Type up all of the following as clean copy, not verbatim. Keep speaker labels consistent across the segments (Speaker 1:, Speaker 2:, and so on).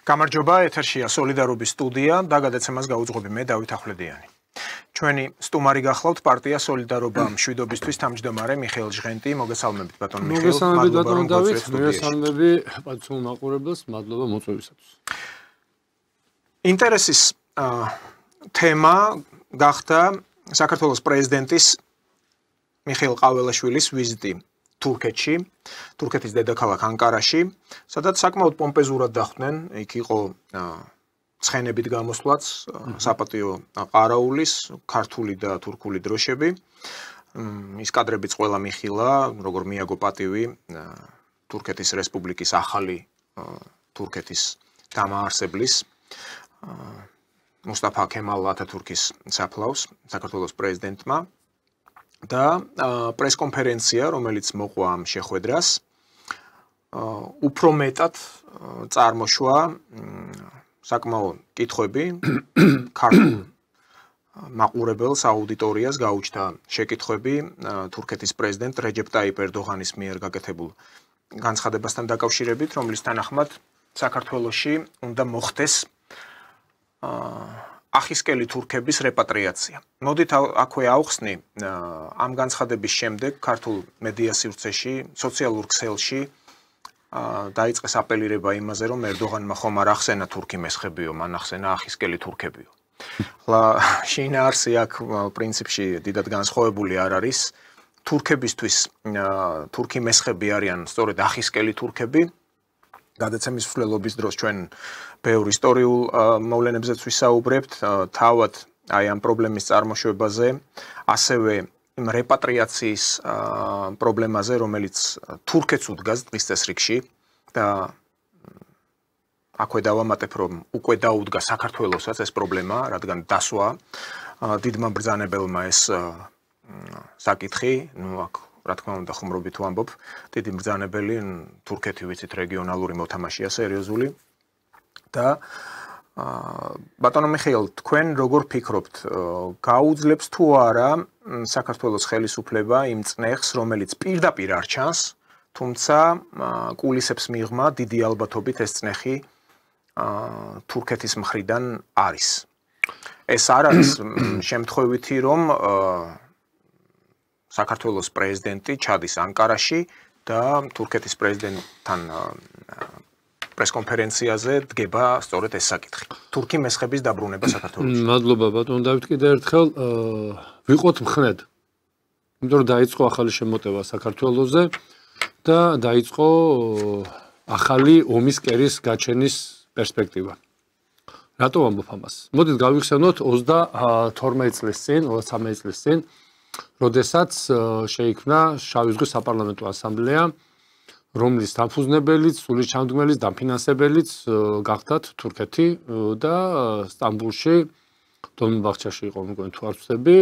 Speaker 1: გამარჯობა, ეთერშია სოლიდარობის სტუდია და გადაცემას გაუძღობი მე დავით ახვლედიანი. ჩვენი სტუმარი გახლავთ პარტია სოლიდარობა მშვიდობისთვის თავმჯდომარე მიხეილ ჟღენტი. მოგესალმებით ბატონ მიხეილ.
Speaker 2: მოგესალმებით ბატონ დავით, მოგესალმები პატრიოტულ მაყურებელს, მადლობა მოწვევისათვის.
Speaker 1: ინტერესის თემა გახდა საქართველოს პრეზიდენტის მიხეილ ყაველაშვილის ვიზიტი თურქეთში, თურქეთის დედაქალაქ ანკარაში, სადაც საკმაოდ პომპეზურად დახვდნენ, იქ იყო ცხენებით გამოსვლაც, საპატიო ყარაულის, ქართული და თურქული დროშები. ის კადრებიც ყველა მიხილა, როგორ მიაგო პატივი თურქეთის რესპუბლიკის ახალი თურქეთის დამაარსებლის მუსტაფა ქემალ ათათურქის საფლავს საქართველოს პრეზიდენტმა. და პრესკონფერენცია, რომელიც მოყვა ამ შეხვედრას, უფრო მეტად წარმოშვა საკმაოდ კითხვები ქართულ მაყურებელს აუდიტორიას გაუჩნდა შეკითხვები თურქეთის პრეზიდენტ რეჯეპ ტაიპ ერდოღანის მიერ გაკეთებულ განცხადებასთან დაკავშირებით, რომლის თანახმად საქართველოში უნდა მოხდეს ახისკელი თურქების რეპატრიაცია. მოდით აქვე ავხსნი ამ განცხადების შემდეგ ქართულ მედია სივრცეში, სოციალურ ქსელში დაიწყეს აპელირება იმაზე, რომ ერდოღანმა ხომ არ ახსენა თურქი მესხებიო, მან ახსენა ახისკელი თურქებიო. ახლა შინაარსი აქ პრინციპში დიდად განსხვავებული არ არის. თურქებისთვის თურქი მესხები არიან სწორედ ახისკელი თურქები. გადაცემის მსვლელობის დროს ჩვენ ბევრ ისტორიულ მოვლენებზეც ვისაუბრებთ, თავად აი ამ პრობლემის წარმოშვებაზე, ასევე იმ რეპატრიაციის პრობლემაზე, რომელიც თურქეთს უდგას დღის წესრიგში და აქვე დავამატებ, რომ უკვე დაუდგა საქართველოსაც ეს პრობლემა, რადგან დასვა დიდმა ბრძანებელმა ეს საკითხი, აქ რა თქმა უნდა ხუმრობით ვამბობ, დიდი ბრძანებელი თურქეთი ვიცით რეგიონალური მოთამაშეა სერიოზული და ბატონო მიხეილ, თქვენ როგორ ფიქრობთ, გაუძლებს თუ არა საქართველოს ხელისუფლება იმ წნეხს, რომელიც პირდაპირ არ ჩანს, თუმცა კულისებს მიღმა დიდი ალბათობით ეს წნეხი თურქეთის მხრიდან არის. ეს არ არის შემთხვევითი, რომ საქართველოს პრეზიდენტი ჩადის ანკარაში და თურქეთის პრეზიდენტთან პრესკონფერენციაზე დგება სწორედ ეს საკითხი. თურქი მესხების დაბრუნება საქართველოში.
Speaker 2: მადლობა ბატონ დავით კიდევ ერთხელ ვიყოთ მხნედ. იმიტომ რომ დაიწყო ახალი შემოტევა საქართველოზე და დაიწყო ახალი ომის კერის გაჩენის პერსპექტივა. რატო ვამბობ ამას? მოდით გავიხსენოთ 22 წლის წინ, 23 წლის წინ როდესაც შეიქმნა შავი ზღვის საპარლამენტო ასამბლეა, რომლის დამფუძნებელიც, სულის ჩამდგმელიც, დამფინანსებელიც გახდათ თურქეთი და სტამბულში, დოლმენბახჩაში იყო მგონი თუ არ ვცდები,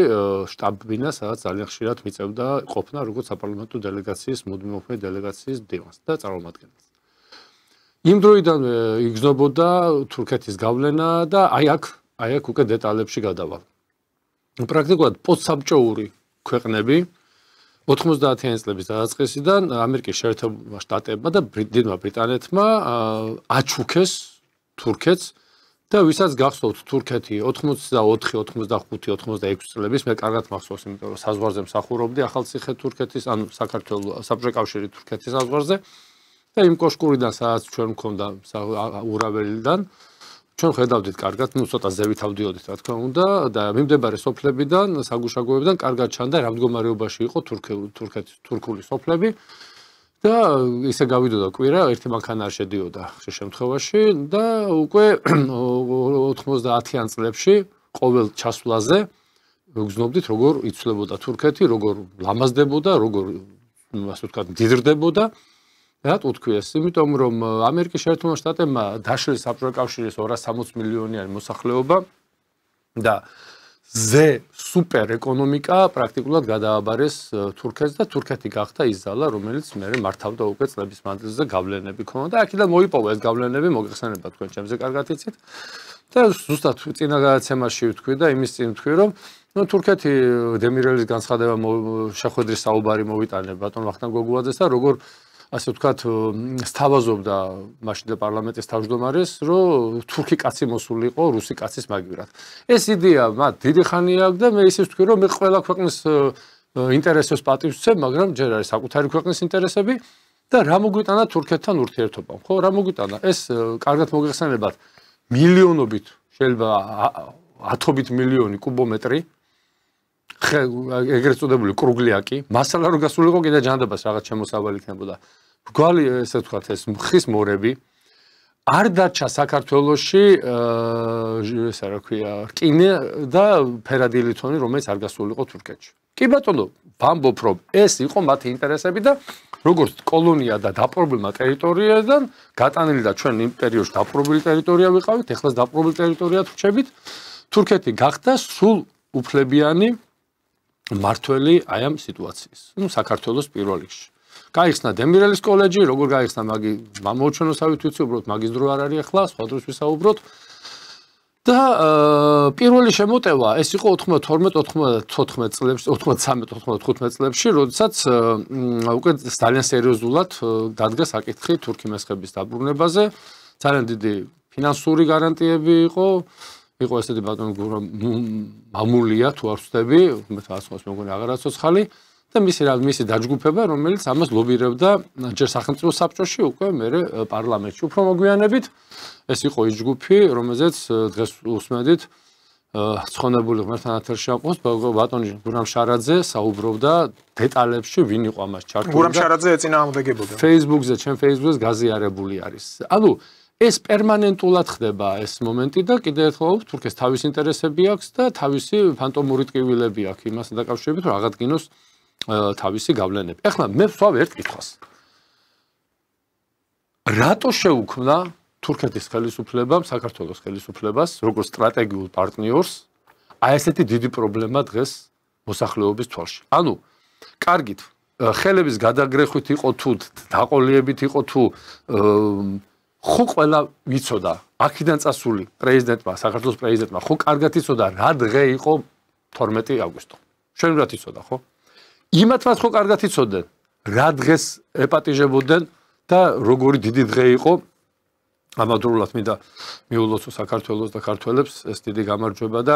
Speaker 2: შტაბ-ბინა, სადაც ძალიან ხშირად მიწევდა ყოფნა როგორც საპარლამენტო დელეგაციის, მუდმივ მოქმედი დელეგაციის დილას და წარმომადგენელს. იმ დროიდან იგრძნობოდა თურქეთის გავლენა და აი აქ უკვე დეტალებში გადავალ. პრაქტიკულად პოსტსაბჭოური ქვეყნები 90-იანი წლების დასაწყისიდან ამერიკის შეერთებულ შტატებმა და დიდმა ბრიტანეთმა აჩუქეს თურქეთს და ვისაც გახსოვთ თურქეთი 84, 85, 86 წლების მე კარგად მახსოვს, იმიტომ რომ საზღვარზე მსახურობდი ახალციხე თურქეთის, ანუ საქართველოს საბჭოთა კავშირი თურქეთის საზღვარზე და იმ კოშკურიდან სადაც ჩვენ მქონდა ურაველიდან ჩვენ ხედავდით კარგად, ცოტა ზევით ავდიოდით, რა თქმა უნდა, და მიმდებარე სოფლებიდან, საგუშაგოებიდან კარგად ჩანდა რა მდგომარეობაში იყო თურქული სოფლები და ისე გავიდოდა კვირა, ერთი მანქანა არ შედიოდა ხშირ შემთხვევაში და უკვე 90-იან წლებში ყოველ ჩასვლაზე ვგრძნობდით, როგორ იცვლებოდა თურქეთი, როგორ ლამაზდებოდა, როგორ ასე ვთქვათ, მდიდრდებოდა. რატო თქვი ეს? იმიტომ რომ ამერიკის შეერთებულ შტატებმა დაშლეს საბჭოთა კავშირის 260 მილიონიანი მოსახლეობა და ზე სუპერ ეკონომიკა პრაქტიკულად გადააბარეს თურქეთს და თურქეთი გახდა ის ზალა, რომელიც მერე მართავდა უკვე წლების მანძილზე გავლენები ქონდა და აქედან მოიპოვა ეს გავლენები, მოგეხსენება თქვენ ჩემზე კარგად იცით. და ზუსტად წინა გადაცემაში ვთქვი და იმის წინ ვთქვი, რომ თურქეთი დემირელის განცხადება შეხვედრის საუბარი მოვიტანე ბატონ ვახტანგ გოგუაძეს და როგორ ასე ვთქვათ, სთავაზობდა მაშინ და პარლამენტის თავმჯდომარეს, რომ თურქი კაცი მოსული იყო რუსი კაცის მაგივრად. ეს იდეა მათ დიდი ხანია აქვს და მე ისე ვთქვი, რომ მე ყველა ქვეყნის ინტერესებს პატივს ვცემ, მაგრამ ჯერ არის საკუთარი ქვეყნის ინტერესები და რა მოგვიტანა თურქეთთან ურთიერთობამ, ხო? რა მოგვიტანა? ეს კარგად მოგეხსენებათ, მილიონობით, შეიძლება ათობით მილიონი კუბომეტრი ეგრეთ წოდებული კრუგლიაკი, მასალა რო გასულიყო კიდე ჯანდაბას რაღაც შემოსავალი იქნებოდა. მრგვალი ესე ვთქვათ ეს მხის მორები არ დარჩა საქართველოში ესა რა ქვია რკინე და ფერადი ლითონი რომელიც არ გასულიყო თურქეთში. კი ბატონო, ვამბობ რომ ეს იყო მათი ინტერესები და როგორც კოლონია და დაპყრობილმა ტერიტორიებიდან გატანილი და ჩვენ იმ პერიოდში დაპყრობილი ტერიტორია ვიყავით, ეხლა დაპყრობილი ტერიტორიად ვრჩებით. თურქეთი გახდა სულ უფლებიანი მართველი აი ამ სიტუაციის. ნუ საქართველოს პირველ რიგში. გაიხსნა დემირელის კოლეჯი, როგორ გაიხსნა მაგი მომჩვენოსავით ვიცი, უბრალოდ მაგის დრო არ არის ახლა, სხვა დროს ვისაუბროთ. და პირველი შემოტევა ეს იყო 92-94 წლებში, 93-95 წლებში, როდესაც უკვე ძალიან სერიოზულად დადგა საკითხი თურქი მესხების დაბრუნებაზე. ძალიან დიდი ფინანსური გარანტიები იყო. იყო ესეთი ბატონო მამულია თუ არ ვწდები, მე თვითონ მეგონი აღარაც ცოცხალი და მისი დაჯგუფება, რომელიც ამას ლობირებდა ჯერ სახელმწიფო საბჭოში, უკვე მერე პარლამენტში. უფრო მოგვიანებით ეს იყო ის ჯგუფი, რომელზეც დღეს უსმენთ ცხონებული ღმერთთან ათერში ამყავს ბატონი გურამ შარაძე საუბრობდა დეტალებში, ვინ იყო ამას ჩართული.
Speaker 1: გურამ შარაძე ეწინააღმდეგებოდა.
Speaker 2: Facebook-ზე, ჩემ Facebook-ზე გაზიარებული არის. ანუ ეს პერმანენტულად ხდება ეს მომენტი და კიდევ ერთხელ თურქეთს თავის ინტერესები აქვს და თავისი ფანტომური ტკივილები აქვს იმასთან დაკავშირებით, რომ აღადგინოს თავისი გავლენები. ეხლა მე ვსვავ ერთ კითხვას. რატო შეუქმნა თურქეთის ხელისუფლებამ საქართველოს ხელისუფლებას, როგორც სტრატეგიულ პარტნიორს, აი ესეთი დიდი პრობლემა დღეს მოსახლეობის თვალში. ანუ, კარგით, ხელების გადაგრეხვით იყო თუ დაყოლიებით იყო თუ ხო ყველა ვიცოდა, აქედან წასული პრეზიდენტმა, საქართველოს პრეზიდენტმა, ხო კარგად იცოდა რა დღე იყო 12 აგვისტო. შენურად იცოდა, ხო? იმათაც ხო კარგად იცოდნენ, რა დღეს ეპატიჟებოდნენ და როგორი დიდი დღე იყო. ამავდროულად მინდა მიულოცო საქართველოს და ქართველებს ეს დიდი გამარჯვება და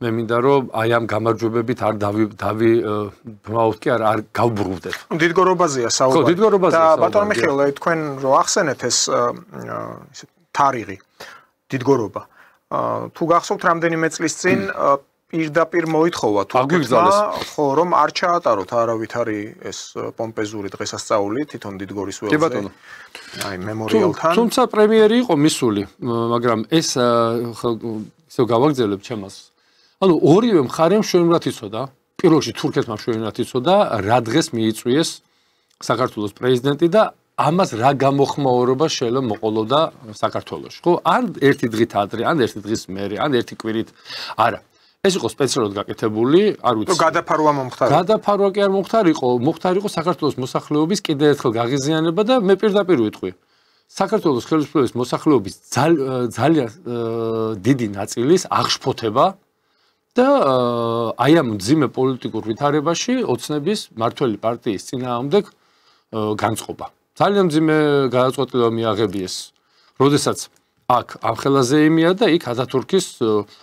Speaker 2: მე მინდა რომ აი ამ გამარჯვებებით არ დავბრმავთ კი არ გავბრუნდეთ.
Speaker 1: დიდგორობაზეა საუბარი.
Speaker 2: ხო, დიდგორობაზეა.
Speaker 1: და ბატონ მიხეილ, თქვენ რო ახსენეთ ეს თარიღი, დიდგორობა. თუ გახსოვთ რამდენიმე წლის წინ პირდაპირ მოითხოვა თურქეთმა, ხო, რომ არ ჩაატაროთ არავითარი ეს პომპეზური დღესასწაული თვითონ დიდგორის ველზე.
Speaker 2: კი ბატონო.
Speaker 1: აი მემორიალთან.
Speaker 2: თუმცა პრემიერი იყო მისული, მაგრამ ეს ისე გავაგზავნებ ჩემას. ანუ ორივე მხარემ შუენურად იცოდა, პირველ რიგში თურქეთმა შუენურად იცოდა, რა დღეს მიიწვიეს საქართველოს პრეზიდენტი და ამას რა გამოხმაურობა შეიძლება მოყოლოდა საქართველოში. ხო, ან ერთი დღით ადრე, ან ერთი დღის მერე, ან ერთი კვირით. არა. ეს იყო სპეციალურად გაკეთებული, არ ვიცი.
Speaker 1: გადაფარვა მომხდარიყო.
Speaker 2: გადაფარვა კი არ მომხდარიყო, მომხდარიყო საქართველოს მოსახლეობის კიდევ ერთხელ გაღიზიანება და მე პირდაპირ ვიტყვი. საქართველოს ხელისუფლების მოსახლეობის ძალიან დიდი ნაწილის აღშფოთება და აი ამ მძიმე პოლიტიკურ ვითარებაში ოცნების მართველი პარტიის წინააღმდეგ განწყობა. ძალიან მძიმე გადაწყვეტილება მიაღებიეს. როდესაც აქ ამ ხელაზე იმია და იქ ათათურქის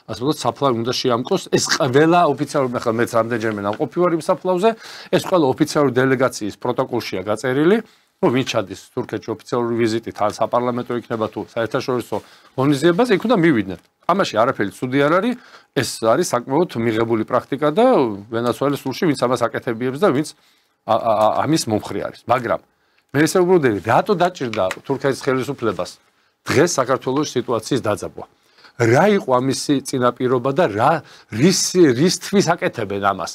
Speaker 2: ასე ვთქვათ საფლავი უნდა შეამკოს ეს ყველა ოფიციალური ახლა მეც რამდენჯერმე ნამყოფი ვარ იმ საფლავზე ეს ყველა ოფიციალური დელეგაციის პროტოკოლშია გაწერილი რომ ვინ ჩადის თურქეთში ოფიციალური ვიზიტით ან საპარლამენტო იქნება თუ საერთაშორისო ღონისძიებაზე იქ უნდა მივიდნენ ამაში არაფერი ცუდი არ არის ეს არის საკმაოდ მიღებული პრაქტიკა და ვენესუელის სულში ვინც ამას აკეთებიებს და ვინც ამის მომხრე არის მაგრამ მე ესე ვუბრუნდები რატო დაჭირდა თურქეთის ხელისუფლებას დღეს საქართველოს სიტუაციის დაძაბვა. რა იყო ამისი წინაპირობა და რისთვის აკეთებენ ამას?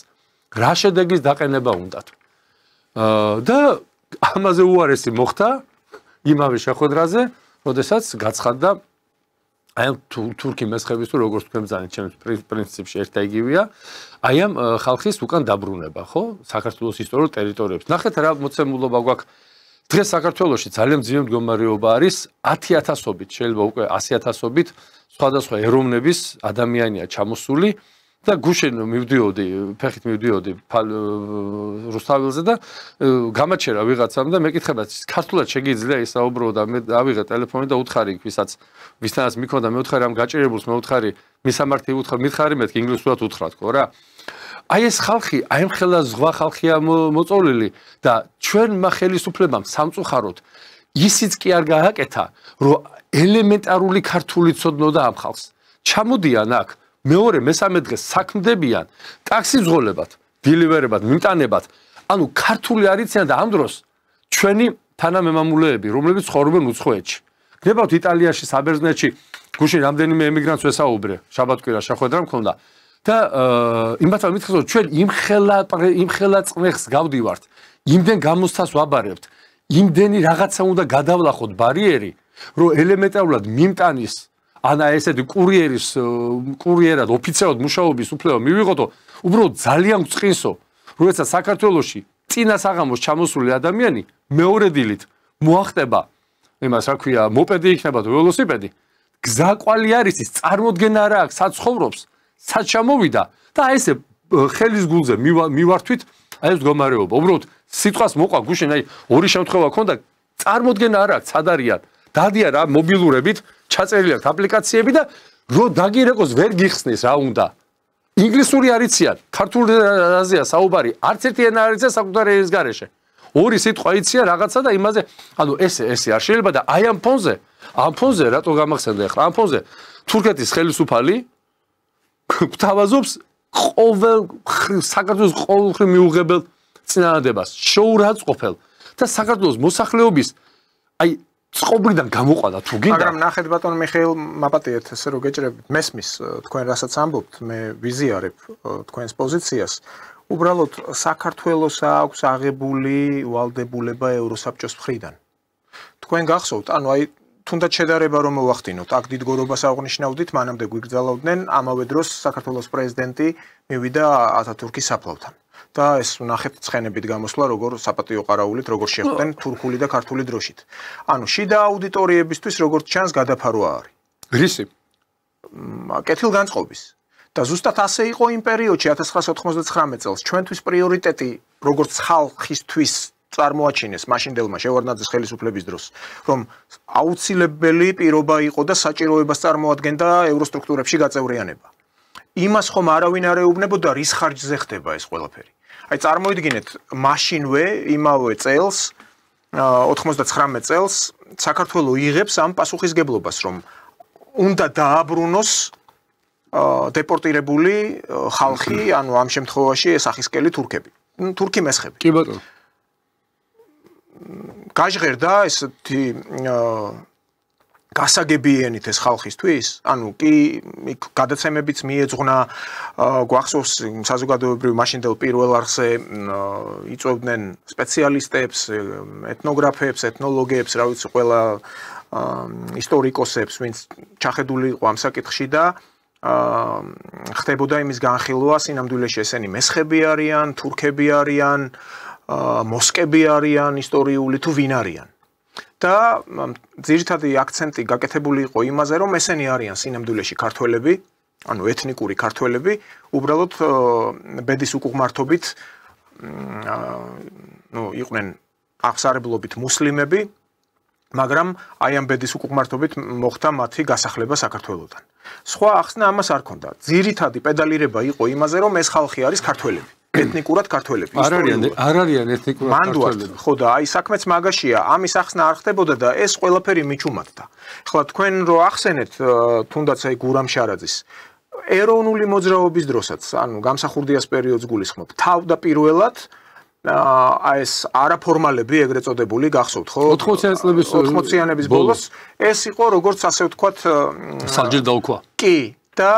Speaker 2: რა შედეგის დაყენება უნდათ? და ამაზე უარესი მოხდა იმავე შეხვედრაზე, როდესაც გაცხადდა აი ამ თურქი მესხების თუ როგორც თქვენ ბრძანეთ, ჩემს პრინციპში ერთ და იგივეა, აი ამ ხალხის უკან დაბრუნება, ხო? საქართველოს ისტორიულ ტერიტორიებს. ნახეთ რა მოცემულობა გვაქვს დღეს საქართველოში ძალიან მძიმე მდგომარეობა არის 10,000-ობით, შეიძლება უკვე 100,000-ობით სხვადასხვა ეროვნების ადამიანია ჩამოსული და გუშინ მივდიოდი, ფეხით მივდიოდი რუსთაველზე და გამაჩერა ვიღაცამ და მეკითხება, ქართულად შეგიძლია ისაუბრო და მე ავიღე ტელეფონი და უთხარი ვისთანაც მიქონდა, მე უთხარი ამ გაჭირებულს, მე უთხარი მისამართი მითხარი მეთქი ინგლისურად უთხრა თქო რა. აი ეს ხალხი, აი მხელა ზღვა ხალხია მოწოლილი და ჩვენმა ხელისუფლებამ სამწუხაროდ ისიც კი არ გააკეთა, რომ ელემენტარული ქართული ცოდნოდა ამ ხალხს. ჩამოდიან აქ მეორე მესამე დღეს საქმდებიან ტაქსი ძღოლებად, დილივერებად, მიმტანებად. ანუ ქართული არიციან და ამ დროს ჩვენი თანამემამულეები, რომლებიც ცხოვრობენ უცხოეთში. გნებავთ იტალიაში, საბერძნეთში, გუშინ რამდენიმე ემიგრანტს ვესაუბრე, შაბათკვირა შეხვედრა მქონდა. და იმათ მითხრა რომ ჩვენ იმხელა წნეხს გავდივართ, იმდენ გამოსთას ვაბარებთ, იმდენი რაღაცა უნდა გადავლახოთ ბარიერი, რომ ელემენტარულად მიმტანის ანა ესეთი კურიერად ოფიციალურად მუშაობის უფლება მივიღოთო, უბრალოდ ძალიან გწყინსო, როდესაც საქართველოში წინა საღამოს ჩამოსული ადამიანი მეორე დილით მოახტება იმას რა ქვია, მოპედი იქნება თუ ველოსიპედი, გზაკვალი არის ის, წარმოდგენა არა აქვს, საცხოვრობს, სად ჩამოვიდა და ესე ხელის გულზე მივართვით, აი ეს მდგომარეობა. უბრალოდ სიტყვას მოყვა გუშინ, აი ორი შემთხვევა ქონდა, წარმოდგენა არ აქვს, სად არიან. დადიან რა მობილურებით, ჩაწერილი აქვს აპლიკაციები და რო დაგირეკოს ვერ გიხსნის რა უნდა. ინგლისური არიციან, ქართულ ენაზეა საუბარი, არც ერთი ენა არ იციან საკუთარი ენის გარეშე. ორი სიტყვა იციან რაღაცა და იმაზე, ანუ ესე არ შეიძლება და აი ამ ფონზე რატო გამახსენდა ახლა? ამ ფონზე თურქეთის ხელისუფალი გვთავაზობს ყოველ საქართველოს ყოველხრივ მიუღებელ წინადადებას, შეურაცხყოფელ და საქართველოს მოსახლეობის აი წყობრიდან გამოყვანა თუ გინდა.
Speaker 1: მაგრამ ნახეთ ბატონ მიხეილ, მაპატიეთ ესე რომ გეჭრებით, მესმის თქვენ რასაც ამბობთ, მე ვიზიარებ თქვენს პოზიციას. უბრალოდ საქართველოს აქვს აღებული ვალდებულება ევროსაბჭოს მხრიდან. თქვენ გახსოვთ, ანუ აი თუნდაც შედარება რომ მოვახდინოთ, აქ დიდგორობას აღნიშნავდით, მანამდე გვიგრძელავდნენ, ამავე დროს საქართველოს პრეზიდენტი მივიდა ათათურქის საფლავთან. და ეს ნახეთ ცხენებით გამოსვლა, როგორ საპატიო ყარაულით, როგორ შეხვდნენ თურქული და ქართული დროშით. ანუ შიდა აუდიტორიებისთვის როგორც ჩანს გადაფარვა არის.
Speaker 2: რისი?
Speaker 1: კეთილგანწყობის. და ზუსტად ასე იყო იმ პერიოდში 1999 წელს ჩვენთვის პრიორიტეტი როგორც ხალხისთვის წარმოაჩინეს მაშინდელმა შევარდნაძის ხელისუფლების დროს, რომ აუცილებელი პირობა იყო და საჭიროებას წარმოადგენდა ევროსტრუქტურებში გაწევრიანება. იმას ხომ არავინ არ ეუბნებოდა, რის ხარჯზე ხდება ეს ყველაფერი. აი წარმოიდგინეთ, მაშინვე იმავე წელს 99 წელს საქართველოს იღებს ამ პასუხისგებლობას, რომ უნდა დააბრუნოს დეპორტირებული ხალხი, ანუ ამ შემთხვევაში ესახისკელი თურქები, თურქი მესხები.
Speaker 2: კი ბატონო.
Speaker 1: გაჟღერდა ესეთი გასაგებიენით ეს ხალხისთვის, ანუ კი გადაცემებიც მიეძღვნა, გვახსოვს საზოგადოებრივ მაშინდელ პირველ არხზე იწვევდნენ სპეციალისტებს, ეთნოგრაფებს, ეთნოლოგებს, რა ვიცი, ყველა ისტორიკოსებს, ვინც ჩახედული იყო ამ საკითხში და ხდებოდა იმის განხილვა, სინამდვილეში ესენი მესხები არიან, თურქები არიან, მოსკები არიან, ისტორიული თუ ვინ არიან. და ძირითადი აქცენტი გაკეთებული იყო იმაზე, რომ ესენი არიან სინამდვილეში ქართველები, ანუ ეთნიკური ქართველები, უბრალოდ ბედის უკუღმართობით იყვნენ აღსარებლობით მუსლიმები, მაგრამ აი ამ ბედის უკუღმართობით მოხდა მათი გასახლება საქართველოსთან. სხვა ახსნა ამას არ ქონდა. ძირითადი პედალირება იყო იმაზე, რომ ეს ხალხი არის ქართველები. ეთნიკურად ქართველები.
Speaker 2: არ არიან ეთნიკურად ქართველები.
Speaker 1: ხო და აი საქმეც მაგაშია, ამის ახსნა არ ხდებოდა და ეს ყველაფერი მიჩუმადდა. ახლა თქვენ რო ახსენეთ თუნდაც აი გურამ შარაძის ეროვნული მოძრაობის დროსაც, ანუ გამსახურდიას პერიოდს გულისხმობ. თავდაპირველად ეს არაფორმალები ეგრეთ წოდებული გახსოვთ ხო? 80-იანების ბოლოს ეს იყო როგორც ასე ვთქვათ
Speaker 2: საჯერ დაუქვა.
Speaker 1: კი და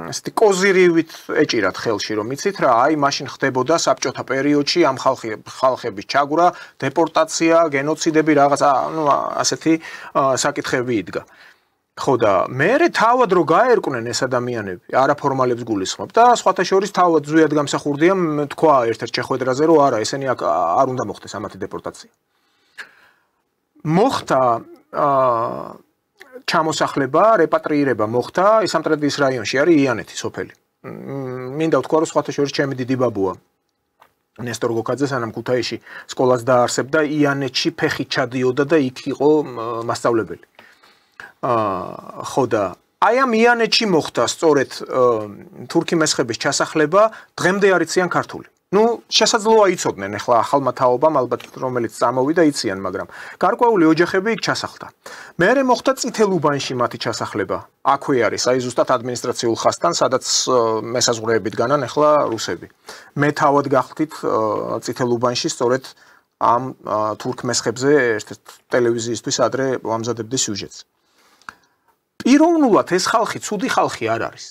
Speaker 1: ესეთი კოზირივით ეჭირათ ხელში რომ იცით რა, აი მაშინ ხდებოდა საბჭოთა პერიოდში ამ ხალხების ჩაგვრა, დეპორტაცია, გენოციდები, რაღაცა, ну ასეთი საკითხები იდგა. ხო და მერე თავად რო გაერკვნენ ეს ადამიანები, არაფორმალებს გულისხმობ და სხვათა შორის თავად ზვიად გამსახურდიამ თქვა ერთ-ერთ შეხვედრაზე, რომ არა, ესენი არ უნდა მოხდეს ამათი დეპორტაცია. მოხდა ჩამოსახლება, რეპატრიირება მოხდა, ისამტრედიის რაიონში არის იანეთი სოფელი. მინდა ვთქვა, რომ სხვათა შორის ჩემი დიდი ბაბუა ნესტორ გოქაძე სანამ ქუთაისში სკოლას დაარსებდა, იანეთში ფეხით ჩადიოდა და იქ იყო მასწავლებელი. ხო და აი ამ იანეთში მოხდა სწორედ თურქი მესხების ჩასახლება, დღემდე არ იციან ქართული. Ну, შესაძლოა იცოდნენ, ახლა ახალმა თაობამ ალბათ რომელიც წამოვიდა იციან, მაგრამ გარკვეული ოჯახები იქ ჩასახლდა. მერე მოხდა წითელუბანში მათი ჩასახლება. აქვე არის, აი ზუსტად ადმინისტრაციულ ხასთან, სადაც მესაზღვრეებით განან ახლა რუსები. მე თავად გახდით წითელუბანში სწორედ ამ თურქ მესხებზე ერთ ტელევიზიისთვის ადრე ვამზადებდი სიუჟეტს. პიროვნულად ეს ხალხი ცუდი ხალხი არ არის.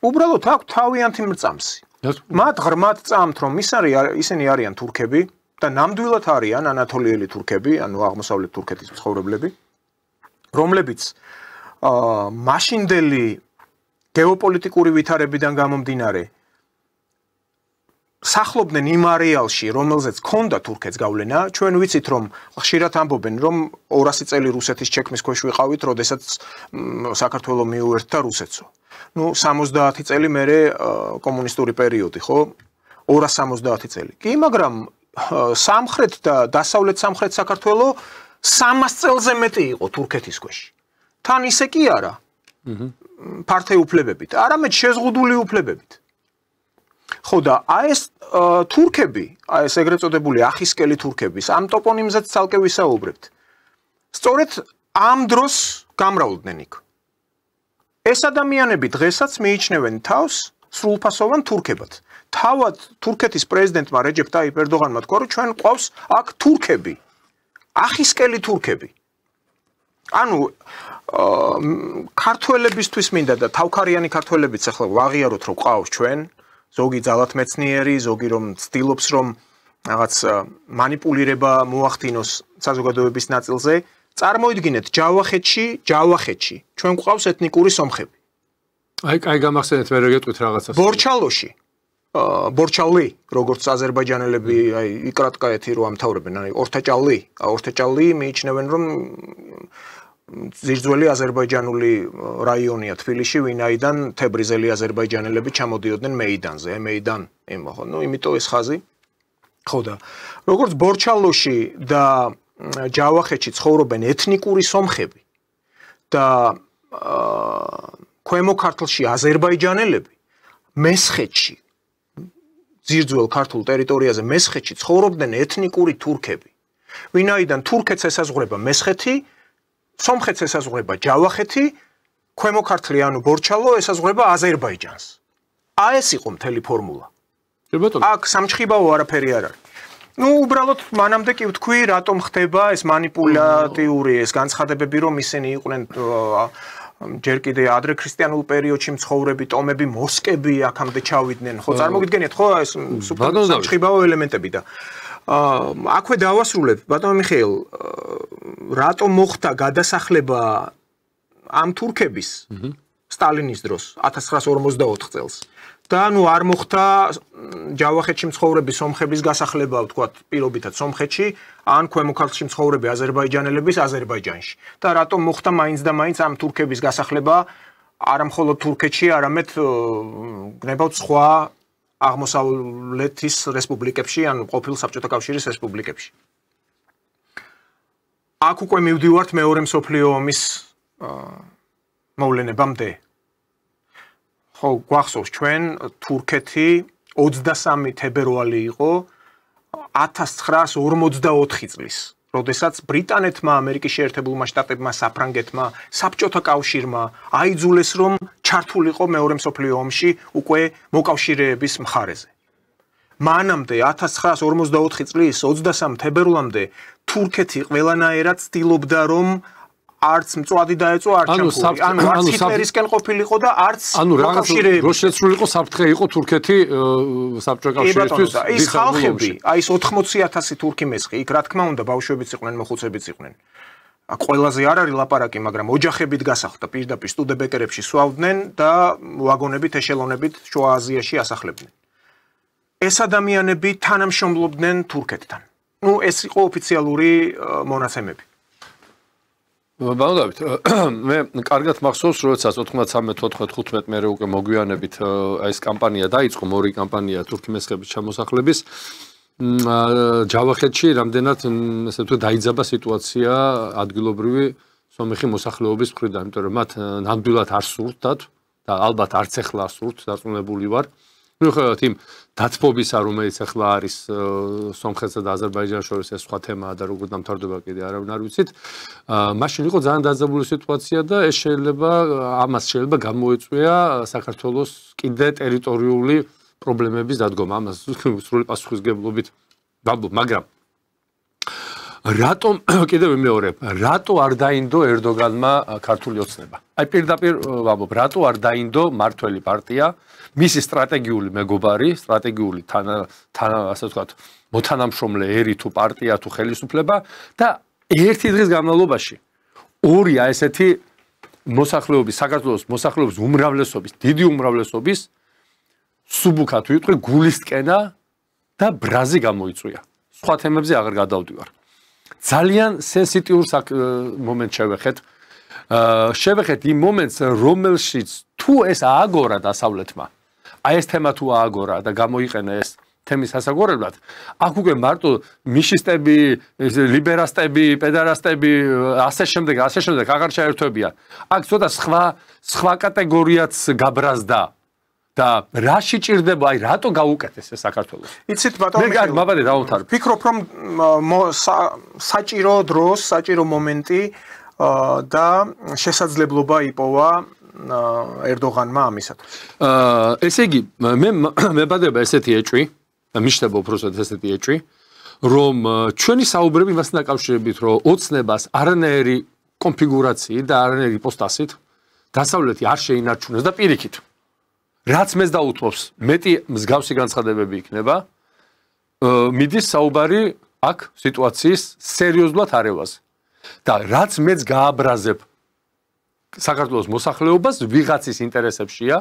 Speaker 1: უბრალოდ აქვს თავიანთი მრწამსი. მათ ღრმად წამთ, რომ ისინი არიან თურქები და ნამდვილად არიან ანატოლიელი თურქები, ანუ აღმოსავლეთ თურქეთის მცხოვრებლები, რომლებიც მაშინდელი გეოპოლიტიკური ვითარებიდან გამომდინარე სახლობდნენ იმ არეალში, რომელზეც ჰქონდა თურქეთს გავლენა. ჩვენ ვიცით, რომ ხშირად ამბობენ, რომ 200 წელი რუსეთის ჩექმის ქვეშ ვიყავით, როდესაც საქართველო მიუერთდა რუსეთსო. Ну, 70 წელი მერე კომუნისტური პერიოდი, ხო? 270 წელი. კი, მაგრამ სამხრეთ და დასავლეთ სამხრეთ საქართველო 300 წელზე მეტი იყო თურქეთის ქვეშ. თან ისე კი არა. ფართე უფლებებით, არამედ შეზღუდული უფლებებით. ხო და აი ეს თურქები, აი ეს ეგრეთ წოდებული ახისკელი თურქების ამ ტოპონიმზეც ცალკე ვისაუბრებთ. სწორედ ამ დროს გამრავლდნენ იქ. ეს ადამიანები დღესაც მიიჩნევენ თავს სრულფასოვან თურქებად. თავად თურქეთის პრეზიდენტმა რეჯეფ ტაიპ ერდოღანმა თქვა, რომ ჩვენ ყავს აქ თურქები, ახისკელი თურქები. ანუ ქართველებისთვის მინდა და თავქარიანი ქართველებიც ახლა ვაღიაროთ, რომ ყავს ჩვენ, ზოგი ძალათმეცნიერი, ზოგი რომ ცდილობს რომ რაღაც манипуლირება მოახდინოს საზოგადოების ნაწილზე. წარმოიდგინეთ, ჯავახეთში ჩვენ გვყავს ეთნიკური სომხები.
Speaker 2: აი გამახსენეთ მე რა გეტყვით რაღაცას.
Speaker 1: ბორჩალოში, ბორჩალი, როგორც აზერბაიჯანელები, აი იკრატკაეთი რო ამთავრებენ, აი ორთაჭალი მიიჩნევენ რომ ძირძველი აზერბაიჯანული რაიონია თბილისში, ვინაიდან თებრიზელი აზერბაიჯანელები ჩამოდიოდნენ მეიდანზე, მეიდან იმო, ну, იმიტომ ეს ხაზი. ხო და როგორც ბორჩალოში და ჯავახეთში ცხოვრობენ ეთნიკური სომხები და ქვემო ქართლში აზერბაიჯანელები, მესხეთში ძირძველ ქართულ ტერიტორიაზე მესხეთში ცხოვრობდნენ ეთნიკური თურქები. ვინაიდან თურქეთს ესაზღვრება მესხეთი, სომხეთს ესაზღვრება ჯავახეთი, ქვემო ქართლი ანუ ბორჩალო ესაზღვრება აზერბაიჯანს. აი ეს იყო მთელი ფორმულა. აქ სამჭხიბაო არაფერი არ არის. Ну, უბრალოდ მანამდე კი ვთქვი, რატომ ხდება ეს манипуლятიური ეს განცხადებები, რომ ისინი იყვნენ ჯერ კიდე ადრე ქრისტიანულ პერიოდში მცხოვრები ტომები, მოსკები აქამდე ჩავიდნენ. ხო, წარმოგიდგენიათ, ხო, ეს სამჭხიბაო ელემენტები და აქვე დავასრულებ, ბატონო მიხეილ, რატომ მოხდა გადასახლება ამ თურქების სტალინის დროს 1954 წელს. და ნუ არ მოხდა ჯავახეთში მცხოვრები სომხების გასახლება, ვთქვათ, პირობითად სომხეთში, ან ქვემო ქართლში მცხოვრები აზერბაიჯანელების აზერბაიჯანში. და რატომ მოხდა მაინც და მაინც ამ თურქების გასახლება არა მხოლოდ თურქეთში, არამედ გნებავთ სხვა აღმოსავლეთის რესპუბლიკებში, ან ყოფილ საბჭოთა კავშირის რესპუბლიკებში. აქ უკვე მივდივართ მეორე მსოფლიო ომის მოვლენებამდე. ხო, გვახსოვს ჩვენ თურქეთი 23 თებერვალი იყო 1944 წლის, როდესაც ბრიტანეთმა, ამერიკის შეერთებულმა შტატებმა, საფრანგეთმა, საბჭოთა კავშირმა აიძულეს რომ ჩართულიყო მეორე მსოფლიო ომში უკვე მოკავშირეების მხარეზე. მანამდე 1944 წლის 23 თებერვლამდე თურქეთი ყველანაირად ცდილობდა რომ არც მწვადი დაეწვა, არც ჩამქური. არც ჰიტლერისკენ ყოფილიყო და არც მოკავშირეები.
Speaker 2: რო შეცვლილიყო საფრთხე იყო თურქეთი საბჭოთა კავშირისთვის.
Speaker 1: ის ხალხები, აი ეს 80,000 თურქი მესხი, იქ რა თქმა უნდა ბავშვებიც იყვნენ, მოხუცებიც იყვნენ. ყველაზე არ არის ლაპარაკი, მაგრამ ოჯახებით გასახლდა, პირდაპირ სტუდენტებერებში სვავდნენ და ვაგონებით, ეშელონებით შუა აზიაში ასახლებდნენ. ეს ადამიანები თანამშრომლობდნენ თურქეთთან. Ну, ეს იყო ოფიციალური მონაცემები.
Speaker 2: ბანდავით მე კარგად მახსოვს როდესაც 93-95 მერე უკვე მოგვიანებით ეს კამპანია დაიწყო მორი კამპანია თურქი-მესხების ჩამოსახლების ჯავახეთში რამდენად ესე ვთქვათ დაიძაბა სიტუაცია ადგილობრივი სომეხი მოსახლეობის მხრიდან იმიტომ რომ მათ ნამდვილად არ სურთათ და ალბათ არც ახლა სურთ დარწმუნებული ვარ მიუხედავად იმ დათბობისა რომელიც ახლა არის სომხეთსა და აზერბაიჯანს შორის ეს სხვა თემაა და როგორ დამთავრდება კიდე არავინ არ ვიცით მაშინ იყო ძალიან დაძაბული სიტუაცია და ეს ამას შეიძლება გამოეწვია საქართველოს კიდე ტერიტორიული პრობლემების დადგომა ამას სრული პასუხისგებლობით ვამბობ მაგრამ რატომ კიდევ ვიმეორებ რატო არ დაინდო ერდოგანმა ქართული ოცნება აი პირდაპირ ვამბობ რატო არ დაინდო მართველი პარტია მისი სტრატეგიული მეგობარი სტრატეგიული ასე ვთქვათ მოთანამშრომლე ერი თუ პარტია თუ ხელისუფლება და ერთი დღის განმავლობაში ორი ესეთი მოსახლეობის საქართველოს მოსახლეობის უმრავლესობის დიდი უმრავლესობის სუბუქად ვიტყვი გულისკენა და ბრაზი გამოიწვია სხვა თემებზე აღარ გადავდივარ ძალიან სენსიტიურ მომენტს შევეხეთ იმ მომენტს რომელშიც თუ ეს ააგორა დასავლეთმა აი ეს თემა თუ ააგორა და გამოიყენა ეს თემის ასაგორებლად აქ უკვე მარტო მიშისტები ლიბერასტები პედარასტები ასე შემდეგ აღარ შეერთვებიან აქ ცოტა სხვა კატეგორიაც გაბრაზდა და რაში ჭირდება აი რატო გაუკეთეს ეს საქართველოს
Speaker 1: იცით ბატონო
Speaker 2: მაბადე დავუმთავრებ
Speaker 1: ფიქრობ რომ საჭირო დროს საჭირო მომენტი და შესაძლებლობა იპოვა ერდოღანმა ამისათვის
Speaker 2: ესე იგი მე მებადება ესეთი ეჭვი მიშტება უბრალოდ ესეთი ეჭვი რომ ჩვენი საუბრები მასთან დაკავშირებით რომ ოცნებას არანაირი კონფიგურაციით და არანაირი იპოსტასით დასავლეთი არ შეინარჩუნებს და პირიქით რაც მეც დაუთმობს მეტი მსგავსი განცხადებები იქნება მიდის საუბარი აქ სიტუაციის სერიოზულად არევაზე და რაც მეც გააბრაზებ საქართველოს მოსახლეობას ვიღაცის ინტერესებშია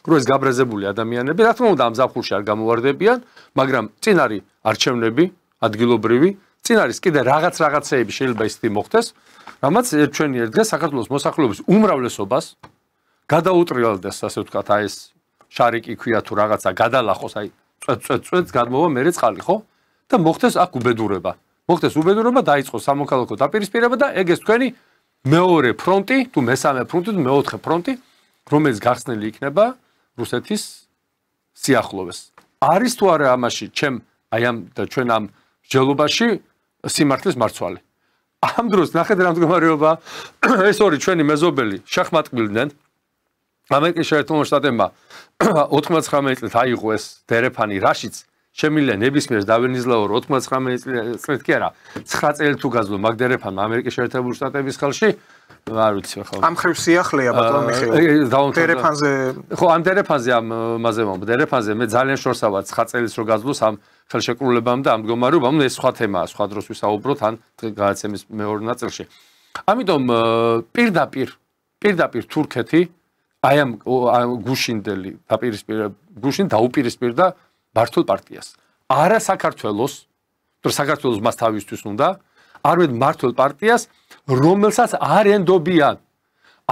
Speaker 2: რომ ეს გაბრაზებული ადამიანები რა თქმა უნდა ამ ზაფხულში არ გამოვარდებიან მაგრამ წინ არის არჩევნები ადგილობრივი წინ არის კიდე რაღაცეები შეიძლება ისეთი მოხდეს რამაც ჩვენი ერთ დღეს საქართველოს მოსახლეობის უმრავლესობას გადაუტრიალდეს ასე ვთქვათ აი ეს შარიკი ქვია თუ რაღაცა გადალახოს აი წვეთს გადმოვა მერე წყალი ხო და მოხდეს აქ უბედურება დაიწყოს სამოქალაქო დაპირისპირება და ეგ ეს თქვენი მეორე ფრონტი თუ მესამე ფრონტი თუ მეოთხე ფრონტი რომელიც გახსნილი იქნება რუსეთის სიახლოვეს არის თუ არა ამაში ჩემ აი ამ და ჩვენ ამ მსჯელობაში სიმართლის მარცვალი ამ დროს ნახეთ რა მდგომარეობა ეს ორი ჩვენი მეზობელი შახმატყვილდნენ ამერიკის შეერთებულ შტატებმა 99 წლით აიღო ეს დერეფანი რაშიც შემიძლია ნებისმიერს დავენიზლაო 99 წლით კი არა 9 წელი თუ გაძლო მაგ დერეფანმა ამერიკის შეერთებულ შტატების ხელში არ ვიცი ხო
Speaker 1: ამ ხრივ სიახლეა ბატონო მიხეილ დერეფანზე
Speaker 2: ხო ამ დერეფანზე ამ მაზემობ დერეფანზე მე ძალიან შორსა ვარ 9 წელს რო გაძლოს ამ ხელშეკრულებამ და ამ მდგომარეობამ ეს სხვა თემაა სხვა დროს ვისაუბროთ ან გადაცემის მეორე ნაწილში ამიტომ პირდაპირ თურქეთი აი ამ გუშინდელი გუშინ დაუპირისპირდა მართულ პარტიას არა საქართველოს თუ საქართველოს მას თავისთვის უნდა არამედ მართულ პარტიას რომელსაც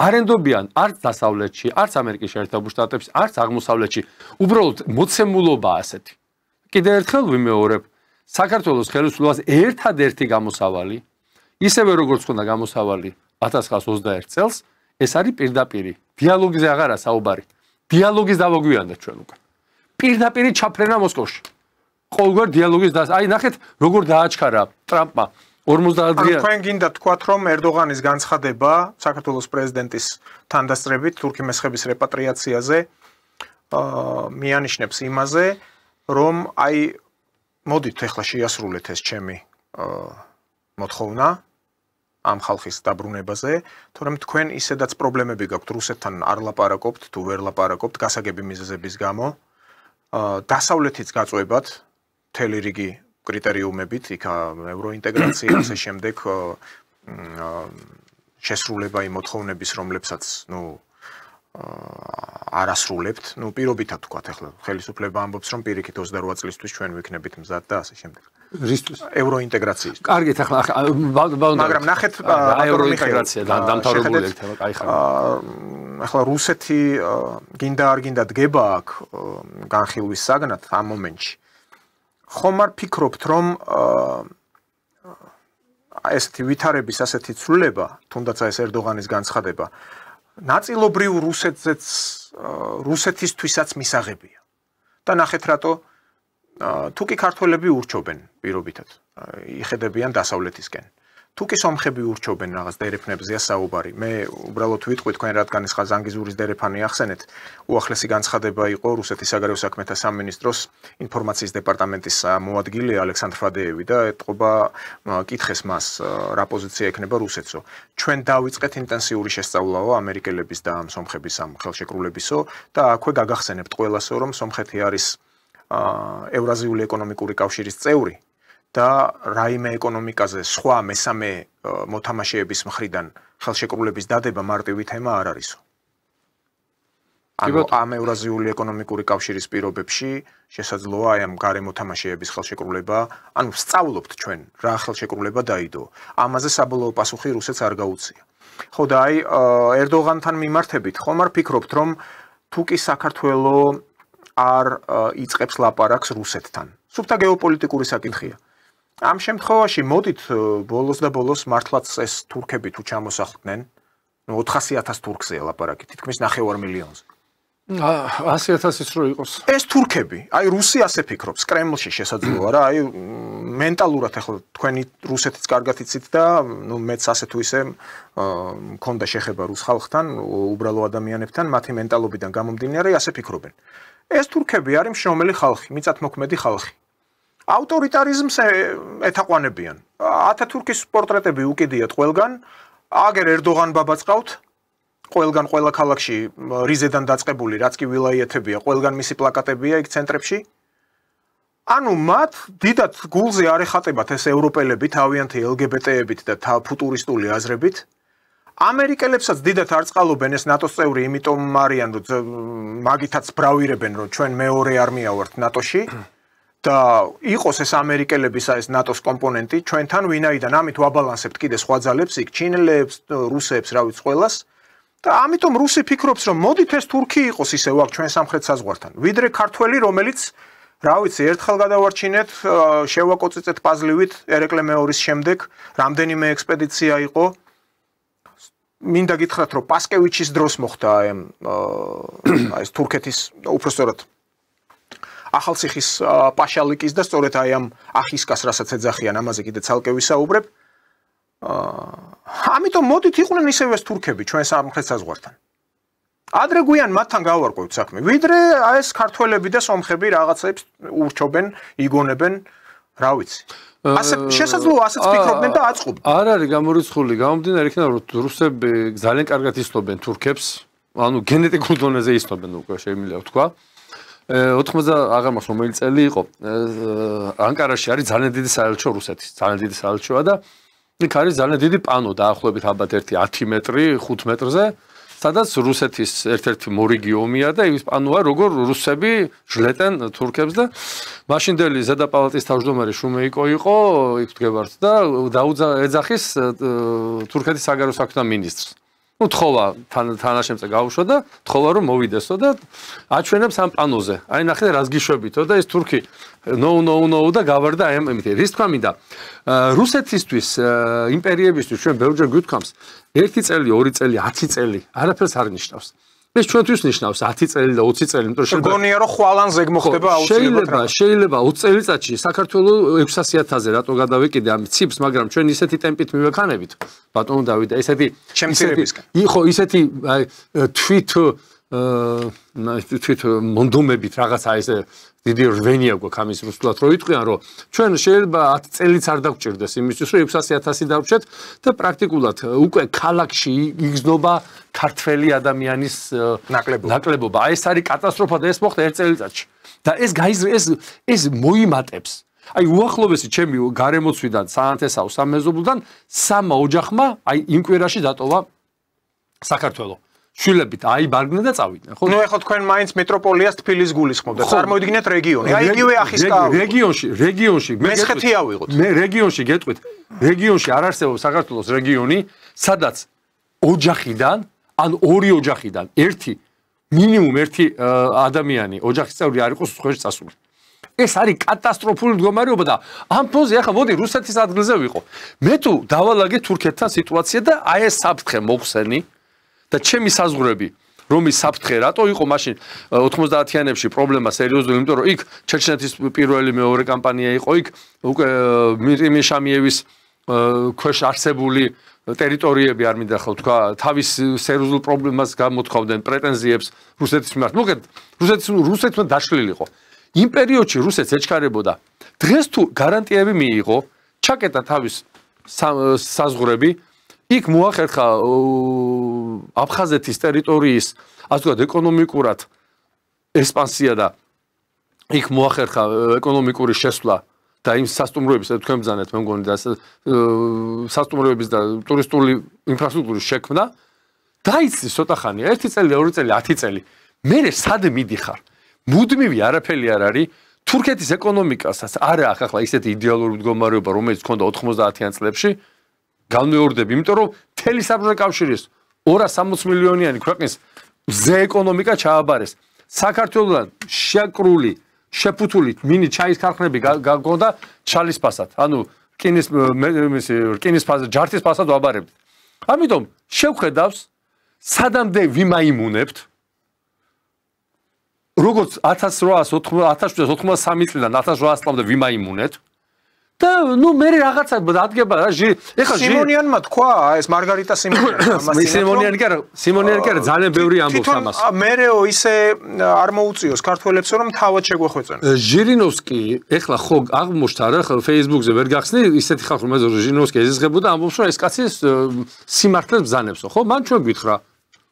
Speaker 2: არენდობიან არც დასავლეთში არც ამერიკის შეერთებულ შტატებში არც აღმოსავლეთში უბრალოდ მოცემულობაა ასეთი კიდევ ერთხელ ვიმეორებ საქართველოს ხელისუფლებას ერთადერთი გამოსავალი ისევე როგორც ხონდა გამოსავალი 1921 წელს ეს არის პირდაპირი დიალოგზე აღარა საუბარი დიალოგის დავაგვიანდა ჩვენ უკვე პირდაპირი ჩაფრენა მოსკოვში ყოველგვარ დიალოგის აი ნახეთ როგორ დააჩქარა ტრამპმა 50 დღეა
Speaker 1: თქვენ გინდა თქვათ რომ ერდოღანის განცხადება საქართველოს პრეზიდენტის თანდასწრებით თურქი-მესხების რეპატრიაციაზე მიანიშნებს იმაზე რომ აი მოდით ახლა შეასრულეთ ეს ჩემი მოთხოვნა ამ ხალხის დაბრუნებაზე, თორემ თქვენ ისედაც პრობლემები გაქვთ რუსეთთან არ ლაპარაკობთ თუ ვერ ლაპარაკობთ გასაგები მიზეზების გამო. დასავლეთიც გაწვევებათ მთელი რიგი კრიტერიუმებით, იქ ევროინტეგრაცია, ასე შემდეგ შესრულება იმ მოთხოვნების, რომლებსაც, არ ასრულებთ, პირობითად თქვათ, ახლა ხელისუფლება ამბობს, რომ პირიქით 28 წლისთვის ჩვენ ვიქნებით მზად და ასე შემდეგ.
Speaker 2: რისთვის?
Speaker 1: ევროინტეგრაციის.
Speaker 2: კარგით, ახლა
Speaker 1: მაგრამ ნახეთ
Speaker 2: ევროინტეგრაცია დამთავრებული ერთება, კაი ხარ.
Speaker 1: ახლა რუსეთი გინდა არ გინდა დგება აქ განხილვის საგნად ამ მომენტში. ხომ არ ფიქრობთ, რომ ესეთი ვითარების ასეთი ცვლილება, თუნდაც ეს ერდოღანის განცხადება, ნაწილობრივ რუსეთისთვისაც მისაღებია. და ნახეთ რატო თუ კი ქართველები ურჩობენ პირობითად, იხედებიან დასავლეთისკენ. თუ კი სომხები ურჩობენ რაღაც დერეფნებზეა საუბარი. მე უბრალოდ ვიტყვი თქვენ რადგან ეს ზანგიზურის დერეფანი ახსენეთ, უახლესი განცხადება იყო რუსეთის საგარეო საქმეთა სამინისტროს ინფორმაციის დეპარტამენტის მოადგილე ალექსანდრ ფადეევი და ეთყობა კითხეს მას რა პოზიცია ექნება რუსეთსო. ჩვენ დავიწყეთ ინტენსიური შესწავლაო ამერიკელების და ამ სომხების ამ ხელშეკრულებისო და აქვე გაგახსენებთ ყველასო რომ სომხეთი არის ევრაზიული ეკონომიკური კავშირის წევრი და რაიმე ეკონომიკაზე სხვა მესამე მოთამაშეების მხრიდან ხელშეკრულების დადება მარტივი თემა არ არისო. ანუ ამ ევრაზიული ეკონომიკური კავშირის პირობებში შესაძლოა აი ამ გარე მოთამაშეების ხელშეკრულება, ანუ ვსწავლობთ ჩვენ რა ხელშეკრულება დაიდო. ამაზე საბოლოო პასუხი რუსეთს არ გაუწია. ხო და აი ერდოღანთან მიმართებით ხომ არ ფიქრობთ რომ თუ კი საქართველო არ იწყებს ლაპარაკს რუსეთთან. სუფთა გეოპოლიტიკური საკითხია. ამ შემთხვევაში მოდით ბოლოს და ბოლოს მართლაც ეს თურქები თუ ჩამოსახლდნენ, 400,000 თურქზეა ლაპარაკი, თითქმის 9 მილიონზე.
Speaker 2: 100,000-იც რო იყოს.
Speaker 1: ეს თურქები, აი რუსი ასე ფიქრობს, კრემლში შესაძლოა რა, აი მენტალურად ახლა თქვენი რუსეთიც კარგად იცით და ნუ მეც ასე თუ ისე მქონდა შეხება რუს ხალხთან, უბრალო ადამიანებთან, მათი მენტალობიდან გამომდინარე ასე ფიქრობენ. ეს თურქები არის მშრომელი ხალხი, მიწათმოქმედი ხალხი. ავტორიტარიზმს ეთაყვანებიან. ათათურქის პორტრეტები უკიდიათ ყველგან, აგერ ერდოღან ბაბაც ყავთ, ყველგან ყველა ქალაქში რიზედან დაწყებული, რაც კი ვილაიეთებია, ყველგან მისი პლაკატებია იქ ცენტრებში. ანუ მათ დიდად გულზე არ ეხატებათ ეს ევროპელები თავიანთი LGBT-ებით და ფუტურისტული აზრებით. ამერიკელებსაც დიდად არ წყალობენ ეს ნატოს წევრი, იმიტომ არიან რომ მაგითაც ბრავირებენ რომ ჩვენ მეორე არმია ვართ ნატოში. და იყოს ეს ამერიკელებისა ეს ნატოს კომპონენტი ჩვენთან ვინაიდან ამით ვაბალანსებთ კიდე სხვა ძალებს იქ ჩინელებს, რუსებს, რა ვიცი ყველას და ამიტომ რუსი ფიქრობს რომ მოდით ეს თურქი იყოს ისევ აქ ჩვენ სამხრეთ საზღვართან ვიდრე ქართველი რომელიც რა ვიცი ერთხელ გადავარჩინეთ შევაკოწიწეთ პაზლივით ერეკლე მეორის შემდეგ რამდენიმე ექსპედიცია იყო მინდა გითხრათ რომ პასკევიჩის დროს მოხდა ეს თურქეთის უпростоრად ახალციხის პაშალიკის და სწორედ აი ამ ახისკას რასაც ეძახიან ამაზე კიდე ცალკე ვისაუბრებ. ამიტომ მოდით იყვნენ ისევ ეს თურქები ჩვენ სამხრეთ საზღვართან. ადრე გვიან მათთან გავარკვევთ საქმე. ვიდრე ეს ქართველები და სომხები რაღაცებს ურჩობენ, იგონებენ, რა ვიცი. ასე შესაძლოა ასეც ფიქრობდნენ და აწყობდნენ.
Speaker 2: არ არის გამორიცხული, გამომდინარე იქნება რომ რუსები ძალიან კარგად ისნობენ თურქებს, ანუ გენეტიკურ დონეზე ისნობენ უკვე შემიძლია ვთქვა. 80 აღარ მაქვს რომელი წელი იყო ანკარაში არის ძალიან დიდი საელჩო რუსეთის ძალიან დიდი საელჩოა და იქ არის ძალიან დიდი პანო დაახლოებით ალბათ 10 მეტრი 5 მეტრზე სადაც რუსეთის ერთ-ერთი მორიგი ომია და ის პანოა როგორ რუსები ჟლეტენ თურქებს და მაშინდელი ზედაპალატის თავმჯდომარე შუმეიკო იყო იქ ვდგებართ და ეძახის თურქეთის საგარეო საქმეთა მინისტრს ну თხოვა თანაშემწე გაუშვა და თხოვა რომ მოვიდესო და აჩვენებს ამ პანოზე. აი ნახეთ რას გიშვებითო და ეს თურქი no და გავარდა აი ამით. რის თქვა მინდა რუსეთისთვის იმპერიებისთვის ჩვენ ბევრჯერ გვითქვამს 1 წელი, 2 წელი, 10 წელი არაფერს არ ნიშნავს. ეს ჩვენთვის ნიშნავს 10 წელი და 20 წელი, იმიტომ რომ
Speaker 1: გონია რომ ხვალან ზეგმოხდება აუცილებლად.
Speaker 2: შეიძლება 20 წელიწადში საქართველოს 600,000-ზე რატო გადავეკიდე ამ ციფრს, მაგრამ ჩვენ ისეთი ტემპით მივექანებით. ბატონო დავით, ესეთი ისეთი თვით მონდომებით რაღაცა ესე დიდი რვენია გვაქვს ამის მოსულად რო იტყვიან რომ ჩვენ შეიძლება 10 წელიც არ დაგჭირდეს იმისთვის რომ 600,000 დავჭეთ და პრაქტიკულად უკვე ქალაქში იგზნობა ქართველი ადამიანის ნაკლებობა. აი ეს არის კატასტროფა და ეს მოხდა 1 წელიწადში. და ეს მოიმატებს. აი უახლოესი ჩემი გარემოცვიდან საანთესაო სამეზობლიდან 3 ოჯახმა აი იმ კვირაში დატოვა საქართველო. შვილებით აიბარგნენ და წავიდნენ, ხო?
Speaker 1: ნუ ეხლა თქვენ მაინც მეტროპოლიას თბილის გულისხმობთ. წარმოიდგინეთ რეგიონი. აი იგივე ახისკაა.
Speaker 2: რეგიონში
Speaker 1: მესხეთი ავიღოთ.
Speaker 2: მე რეგიონში გეტყვით. რეგიონში არ არსებობს საქართველოს რეგიონი, სადაც ოჯახიდან, ან ორი ოჯახიდან მინიმუმ ერთი ადამიანი ოჯახის წევრი არ იყოს სხვაში წასული. ეს არის კატასტროფული მდგომარეობა და ამ ფონზე ახლა მოდი რუსეთის ადგილზე ვიყო. მე თუ დავალაგე თურქეთთან სიტუაცია და აი ეს საფრთხე მოხსენი და ჩემი საზღვრები რომ ის საფრთხე რატო იყო მაშინ 90-იანებში პრობლემა სერიოზული, იმიტომ რომ იქ ჩეჩნეთის პირველი მეორე კამპანია იყო, იქ უკვე მირიმ შამიევის ქვეშ არსებული ტერიტორიები არ მინდა ხო თქვა თავის სერიოზულ პრობლემას გამოთქვამდნენ პრეტენზიებს რუსეთის მიმართ. მოკლედ რუსეთმა დაშლილი იყო. იმ პერიოდში რუსეთს ეჩქარებოდა. დღეს თუ გარანტიები მიიღო, ჩაკეტა თავის საზღვრები, იქ მოახერხა აფხაზეთის ტერიტორიის, ასე ვთქვათ, ეკონომიკურად ექსპანსია და იქ მოახერხა ეკონომიკური შესვლა და იმ სასტუმროების თქვენ ბრძანეთ მე მგონი და სასტუმროების და ტურისტული ინფრასტრუქტურის შექმნა დაიცი ცოტა ხანია 1 წელი 2 წელი 10 წელი მე სად მიდიხარ მუდმივი არაფერი არ არის თურქეთის ეკონომიკასაც არ აქვს ახლა ისეთი იდეალური მდგომარეობა რომელიც ჰქონდა 90-იან წლებში განმეორდები იმიტომ რომ მთელი საბჭოთა კავშირის 260 მილიონიანი ქვეყნის ზე ეკონომიკა ჩააბარეს საქართველოსთან შეკრული შეფუთული მინი ჩაის ქარხნები გაგონდა ჩალის ფასად. ანუ რკინის ფასად, ჯართის ფასად ვაბარებთ. ამიტომ შევხედავს სადამდე ვიმაიმუნებთ როგორც 1883 წლიდან 1800 წლამდე ვიმაიმუნეთ და ნუ მე რაღაცა დადგება რა ეხლა
Speaker 1: სიმონიანმა თქვა ეს მარგარიტა
Speaker 2: სიმონიანი კი არა ძალიან ბევრი ამბობს ამას
Speaker 1: მერეო ისე არ მოუწიოს ქართველებს რომ თავად შეგვეხვეწენ
Speaker 2: ჟირინოვსკი ეხლა ხო აღმოჩნდა რა Facebook-ზე ვერ გახსნი ისეთი ხალხი მე ჟირინოვსკი ეზიზღებოდა ამბობს რომ ეს კაცი სიმართლეს ბრძანებსო ხო მან ჩვენ გითხრა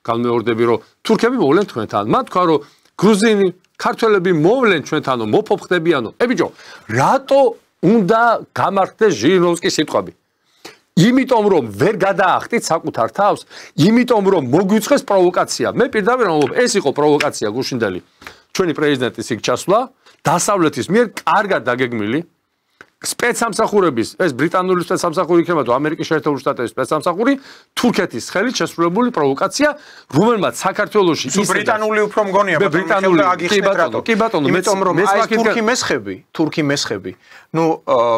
Speaker 2: განმეორდები რომ თურქები მოვლენ თქვენთან მან თქვა რომ გრუზინი ქართველები მოვლენ ჩვენთანო მოფოფხდებიანო ბიჭო რატო უნდა გამართდეს ჟირინოვსკის სიტყვები. იმიტომ რომ ვერ გადაახტით საკუთარ თავს, იმიტომ რომ მოგვიწყეს პროვოკაცია. მე პირდაპირ ვამბობ, ეს იყო პროვოკაცია გუშინდელი. ჩვენი პრეზიდენტის იქ ჩასვლა, დასავლეთის მიერ კარგად დაგეგმილი სპეცსამსახურების, ეს ბრიტანული სპეცსამსახური იქნება თუ ამერიკის შეერთებული შტატების სპეცსამსახური, თურქეთის ხელით შესრულებული პროვოკაცია, რომელმაც საქართველოში
Speaker 1: ის ბრიტანული უფრო მგონია,
Speaker 2: ბრიტანული კი ბატონო,
Speaker 1: თურქი მესხები. ნუ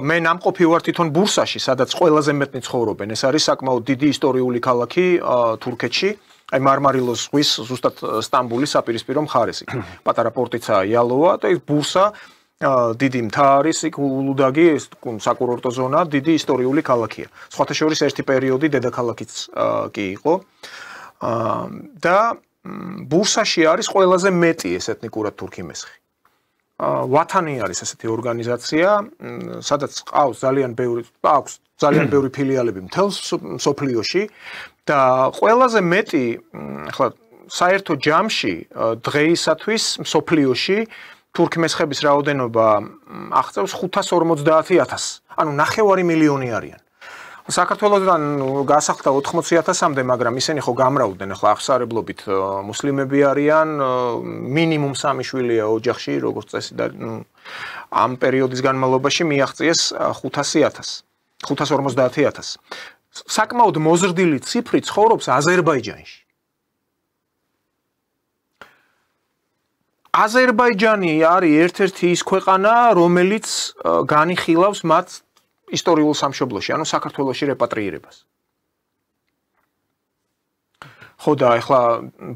Speaker 1: მე ნამყოფი ვარ თვითონ ბურსაში, სადაც ყველაზე მეტნი ცხოვრობენ. ეს არის საკმაოდ დიდი ისტორიული ქალაქი თურქეთში. აი მარმარილოს ზღვის ზუსტად სტამბულის საპირისპირო მხარეს. პატარა პორტიცაა იალოვა და ეს ბურსა დიდი მთა არის იქ ულუდაგი ეს საკურორტო ზონა დიდი ისტორიული ქალაქია. სხვათა შორის ერთი პერიოდი დედაქალაქიც კი იყო. და ბურსაში არის ყველაზე მეტი ეს ეთნიკურად თურქი მესხი. ვათანი არის ესეთი ორგანიზაცია, სადაც ყავს ძალიან ბევრი ფილიალები მთელ სოფლიოში და ყველაზე მეტი ახლა საერთო ჯამში დღეისათვის სოფლიოში თურქმესხების რაოდენობა აღწევს 550,000. ანუ 9 მილიონი არიან. საქართველოსთან გასახდა 80,000-მდე, მაგრამ ისინი ხო გამრავლდნენ, ახლა აღსარებლობით მუსლიმები არიან, მინიმუმ 3 შვილია ოჯახში, როგორც წესი და ამ პერიოდის განმავლობაში მიაღწიეს 550,000. საკმაოდ მოზრდილი ციფრი ცხოვრობს აზერბაიჯანში. აზერბაიჯანი არის ერთ-ერთი ის ქვეყანა, რომელიც განიხილავს მათ ისტორიულ სამშობლოში, ანუ საქართველოში რეპატრიირებას. ხო და ახლა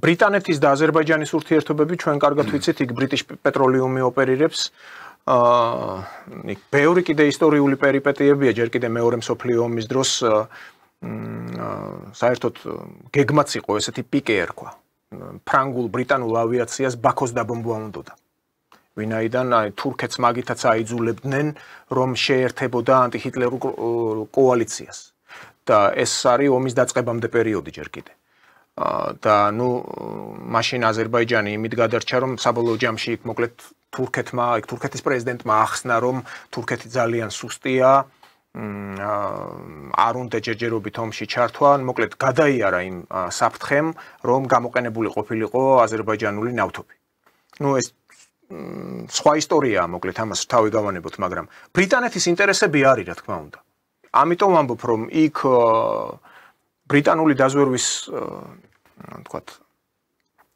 Speaker 1: ბრიტანეთის და აზერბაიჯანის ურთიერთობები ჩვენ კარგად ვიცით, იქ British Petroleum ოპერირებს. იქ ბევრი კიდე ისტორიული პერიპეტიებია, ჯერ კიდე მეორე მსოფლიო ომის დროს საერთოდ გეგმაც იყო ესეთი პიკე ერქვა. ფრანგულ ბრიტანულ ავიაციას ბაქოს დაბომბვა უნდოდა. ვინაიდან თურქეთს მაგითაც აიძულებდნენ, რომ შეერთებოდა ანტიჰიტლერულ კოალიციას. და ეს არის ომის დაწყებამდე პერიოდი ჯერ კიდე. და ნუ მაშინ აზერბაიჯანი იმით გადარჩა, რომ საბოლოო ჯამში იქ მოკლედ თურქეთის პრეზიდენტმა ახსნა, რომ თურქეთი ძალიან სუსტია, არ უნდა ჯერჯერობით ომში ჩართვა, მოკლედ გადაიარა იმ საფრთხემ, რომ გამოყენებული ყოფილიყო აზერბაიჯანული ნავთობი. ნუ ეს სხვა ისტორიაა, მოკლედ ამას თავი გავანებოთ, მაგრამ ბრიტანეთის ინტერესები არის, რა თქმა უნდა. ამიტომ ვამბობ, რომ იქ ბრიტანული დაზვერვის თქვათ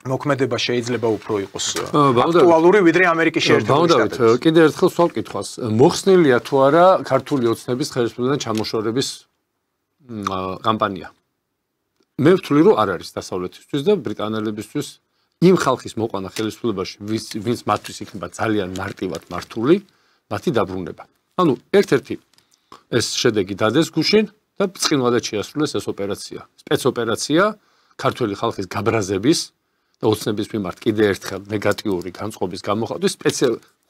Speaker 1: მოქმედება შეიძლება უფრო იყოს აქტუალური, ვიდრე ამერიკის შეერთებული შტატების.
Speaker 2: ბავშვებთ, კიდევ ერთხელ სულ კითხვას. მოხსნილია თუ არა ქართული ოცნების ხელისუფლებიდან ჩამოშორების კამპანია? მე ვთვლი, რომ არ არის დასავლეთისთვის და ბრიტანელებისთვის იმ ხალხის მოყვანა ხელისუფლებაში, ვინც მათთვის იქნება ძალიან მარტივად მართული, მათი დაბრუნება. ანუ ერთ-ერთი ეს შედეგი დადეს გუშინ და ბრწყინვალედ შეასრულეს ეს ოპერაცია. სპეცოპერაცია ქართული ხალხის გაბრაზების და ოცნების მიმართ კიდევ ერთხელ ნეგატიური განწყობის გამოხატვის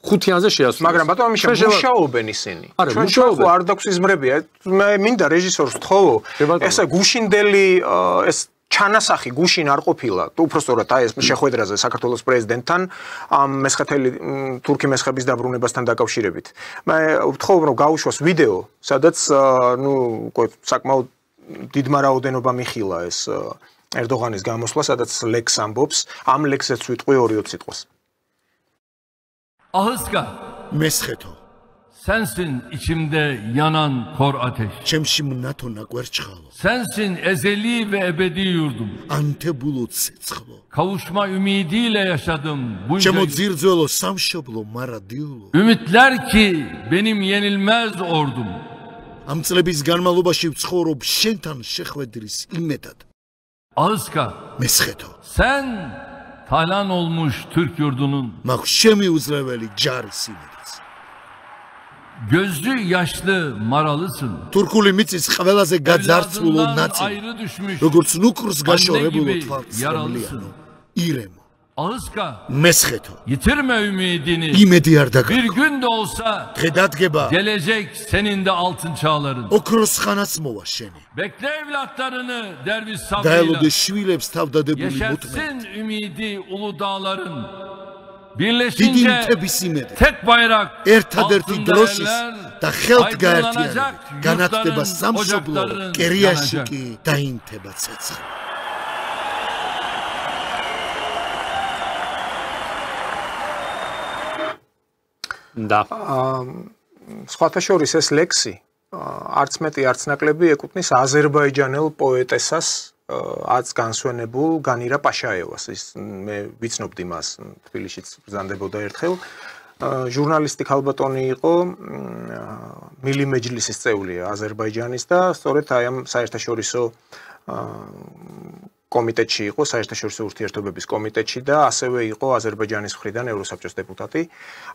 Speaker 2: ხუთიანზე შეასრულეს.
Speaker 1: მაგრამ ბატონო მიშა, მუშაობენ ისინი. ჩვენ ხო არ დაქვს იზმრებია. მე მინდა რეჟისორს ვთხოვო, ესე გუშინდელი ეს ჩანასახი გუშინ არ ყოფილა, უпростоრად აი ეს შეხვედრაზე საქართველოს პრეზიდენტთან ამ მესხეთელი თურქი მესხების დაბრუნებასთან დაკავშირებით. მე ვთხოვ რომ გაუშვას ვიდეო, სადაც ნუ საკმაოდ დიდმა რაოდენობა მიხილა ეს ერდოღანის გამოსვლა, სადაც ლექს ამბობს, ამ ლექსზეც ვიტყვი 2-20 სიტყვას.
Speaker 3: Ahıska,
Speaker 4: Mesxeto,
Speaker 3: sensin içimde yanan kor ateş.
Speaker 4: ჩემში მნათონა კვერცხალო,
Speaker 3: Sensin ezeli ve ebedi yurdum.
Speaker 4: ანთებულო ცეცხლო,
Speaker 3: Kavuşma ümidiyle yaşadım bunca
Speaker 4: ჩემო
Speaker 3: gün.
Speaker 4: ძირძველო სამშობლო, მარადიულო.
Speaker 3: Ümitler ki benim yenilmez ordum.
Speaker 4: ამ წლების განმავლობაში ვცხოვრობ შენთან შეხვედრის იმედად.
Speaker 3: Ahıska,
Speaker 4: Mesxeto,
Speaker 3: sen talan olmuş Türk yurdunun
Speaker 4: მაქვს შემიუძლეველი ჯარის იმედიც.
Speaker 3: gözlü yaşlı maralısın.
Speaker 4: თურქული მიწის ყველაზე გაძარცვულო
Speaker 3: Evladından
Speaker 4: ნაწილი,
Speaker 3: ayrı düşmüş
Speaker 4: როგორც ნუკრს გაშორებულო
Speaker 3: gibi
Speaker 4: თვალწმლიანო, ირემო.
Speaker 3: Ahıska,
Speaker 4: Mesxeto,
Speaker 3: yitirme ümidini.
Speaker 4: იმედი არ
Speaker 3: Bir
Speaker 4: დაგა.
Speaker 3: gün de olsa
Speaker 4: დღე დადგება,
Speaker 3: gelecek senin de altın çağların.
Speaker 4: ოქროს ხანაც მოვა შენი.
Speaker 3: Bekle evlatlarını derviş sabrıyla.
Speaker 4: დაელოდე შვილებს თავდადებული მუთმე.
Speaker 3: Yeşersin ümidi ulu dağların.
Speaker 4: დიდი
Speaker 3: Birleşince
Speaker 4: მთების იმედი.
Speaker 3: tek bayrak
Speaker 4: ერთადერთი
Speaker 3: altında
Speaker 4: დროშის
Speaker 3: eller,
Speaker 4: და ხელთ
Speaker 3: aydınlanacak
Speaker 4: გაერთიანებით განათდება
Speaker 3: yurtların,
Speaker 4: სამშობლო,
Speaker 3: ocakların
Speaker 4: კერიაში
Speaker 3: yanacak.
Speaker 4: კი დაინთება ცეცხლი.
Speaker 2: და
Speaker 1: სხვათა შორის ეს ლექსი არც მეტი არც ნაკლები ეკუთვნის აზერბაიჯანელ პოეტესას აც განსვენებულ განირა პაშაევას. ის მე ვიცნობდი მას, თბილისშიც ბრძანდებოდა ერთხელ. ჟურნალისტი ქალბატონი იყო, მილი მეჯლისის წევრია აზერბაიჯანის და სწორედ აი ამ საერთაშორისო კომიტეტში იყო, საერთაშორისო ურთიერთობების კომიტეტში და ასევე იყო აზერბაიჯანის მხრიდან ევროსაბჭოს დეპუტატი.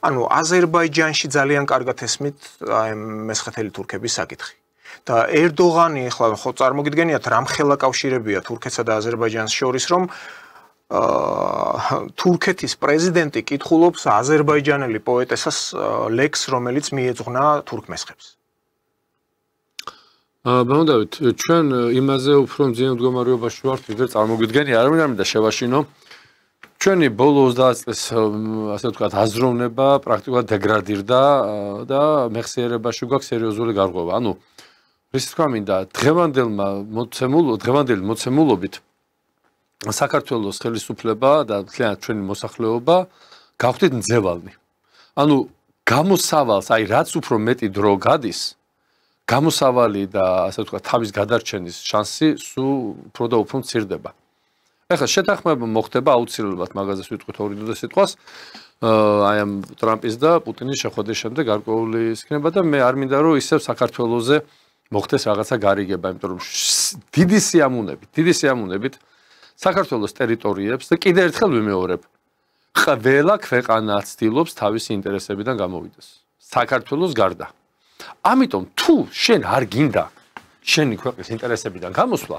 Speaker 1: ანუ აზერბაიჯანში ძალიან კარგად ესმით აი მესხეთელი თურქების საკითხი. და ერდოღანი ახლა ხო წარმოგიდგენიათ რამხელა კავშირებია თურქეთსა და აზერბაიჯანს შორის, რომ თურქეთის პრეზიდენტი კითხულობს აზერბაიჯანელი პოეტესას ლექს, რომელიც მიეძღვნა თურქმესხებს.
Speaker 2: ბავშვებთ, ჩვენ იმაზე უფრო მძიმე მდგომარეობაში ვართ, ვიდრე წარმოგიდგენი, არ მინდა შევაშინო. ჩვენი ბოლო 30 წლის, ასე ვთქვათ, აზროვნება პრაქტიკულად დეგრადირდა და მეხსიერებაში გვაქვს სერიოზული გარღვევა. ანუ რის თქმა მინდა, დღევანდელი მოცემულობით საქართველოს ხელისუფლება და მთლიანად ჩვენი მოსახლეობა გავხდით მძევალნი. ანუ გამოსავალს, აი რაც უფრო მეტი დრო გადის, გამოსავალი და ასე ვთქვათ, თავის გადარჩენის შანსი სულ უფრო და უფრო მცირდება. ეხლა შეთანხმება მოხდება აუცილებლად, მაგაზეც ვიტყვით 2-3 სიტყვას, აი ამ ტრამპის და პუტინის შეხვედრის შემდეგ გარკვეული იქნება და მე არ მინდა რომ ისევ საქართველოზე მოხდეს რაღაცა გარიგება, იმიტომ რომ დიდი სიამოვნებით საქართველოს ტერიტორიებს და კიდევ ერთხელ ვიმეორებ, ყველა ქვეყანა ცდილობს თავისი ინტერესებიდან გამოვიდეს. საქართველოს გარდა. ამიტომ თუ შენ არ გინდა შენი ქვეყნის ინტერესებიდან გამოსვლა,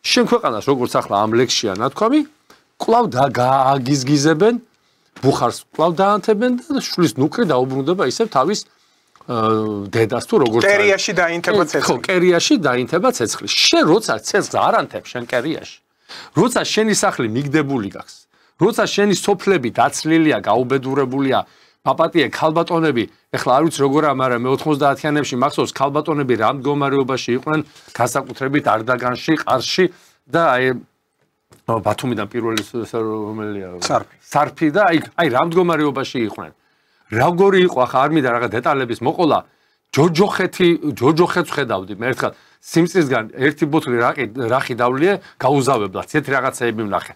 Speaker 2: შენ ქვეყანას როგორც ახლა ამ ლექსშია ნათქვამი, კვლავ გააგიზგიზებენ, ბუხარს კვლავ დაანთებენ და შვილის ნუკრი დაუბრუნდება ისევ თავის დედას თუ როგორც
Speaker 1: კერიაში დაინთება ცეცხლი.
Speaker 2: ხო, კერიაში დაინთება ცეცხლი. შენ როცა ცეცხლს არ ანთებ შენ კერიაში, როცა შენი სახლი მიგდებული გაქვს, როცა შენი სოფლები დაცლილია, გაუბედურებულია, აპატია ქალბატონები, ეხლა არ ვიცი როგორ ამარა მე 90-იანებში მახსოვს ქალბატონები რა მდგომარეობაში იყვნენ განსაკუთრებით არდაგანში, ყარსში და აი ბათუმიდან პირველი რომელია სარფი და აი რა მდგომარეობაში იყვნენ. Როგორი იყო ახლა არ მინდა რაღაც დეტალების მოყოლა ჯოჯოხეთს ხედავდი მე ერთხელ სიმწრისგან ერთი ბოთლი რახი დავლიე გაუზავებლად ცეთ რაღაცეები ვნახე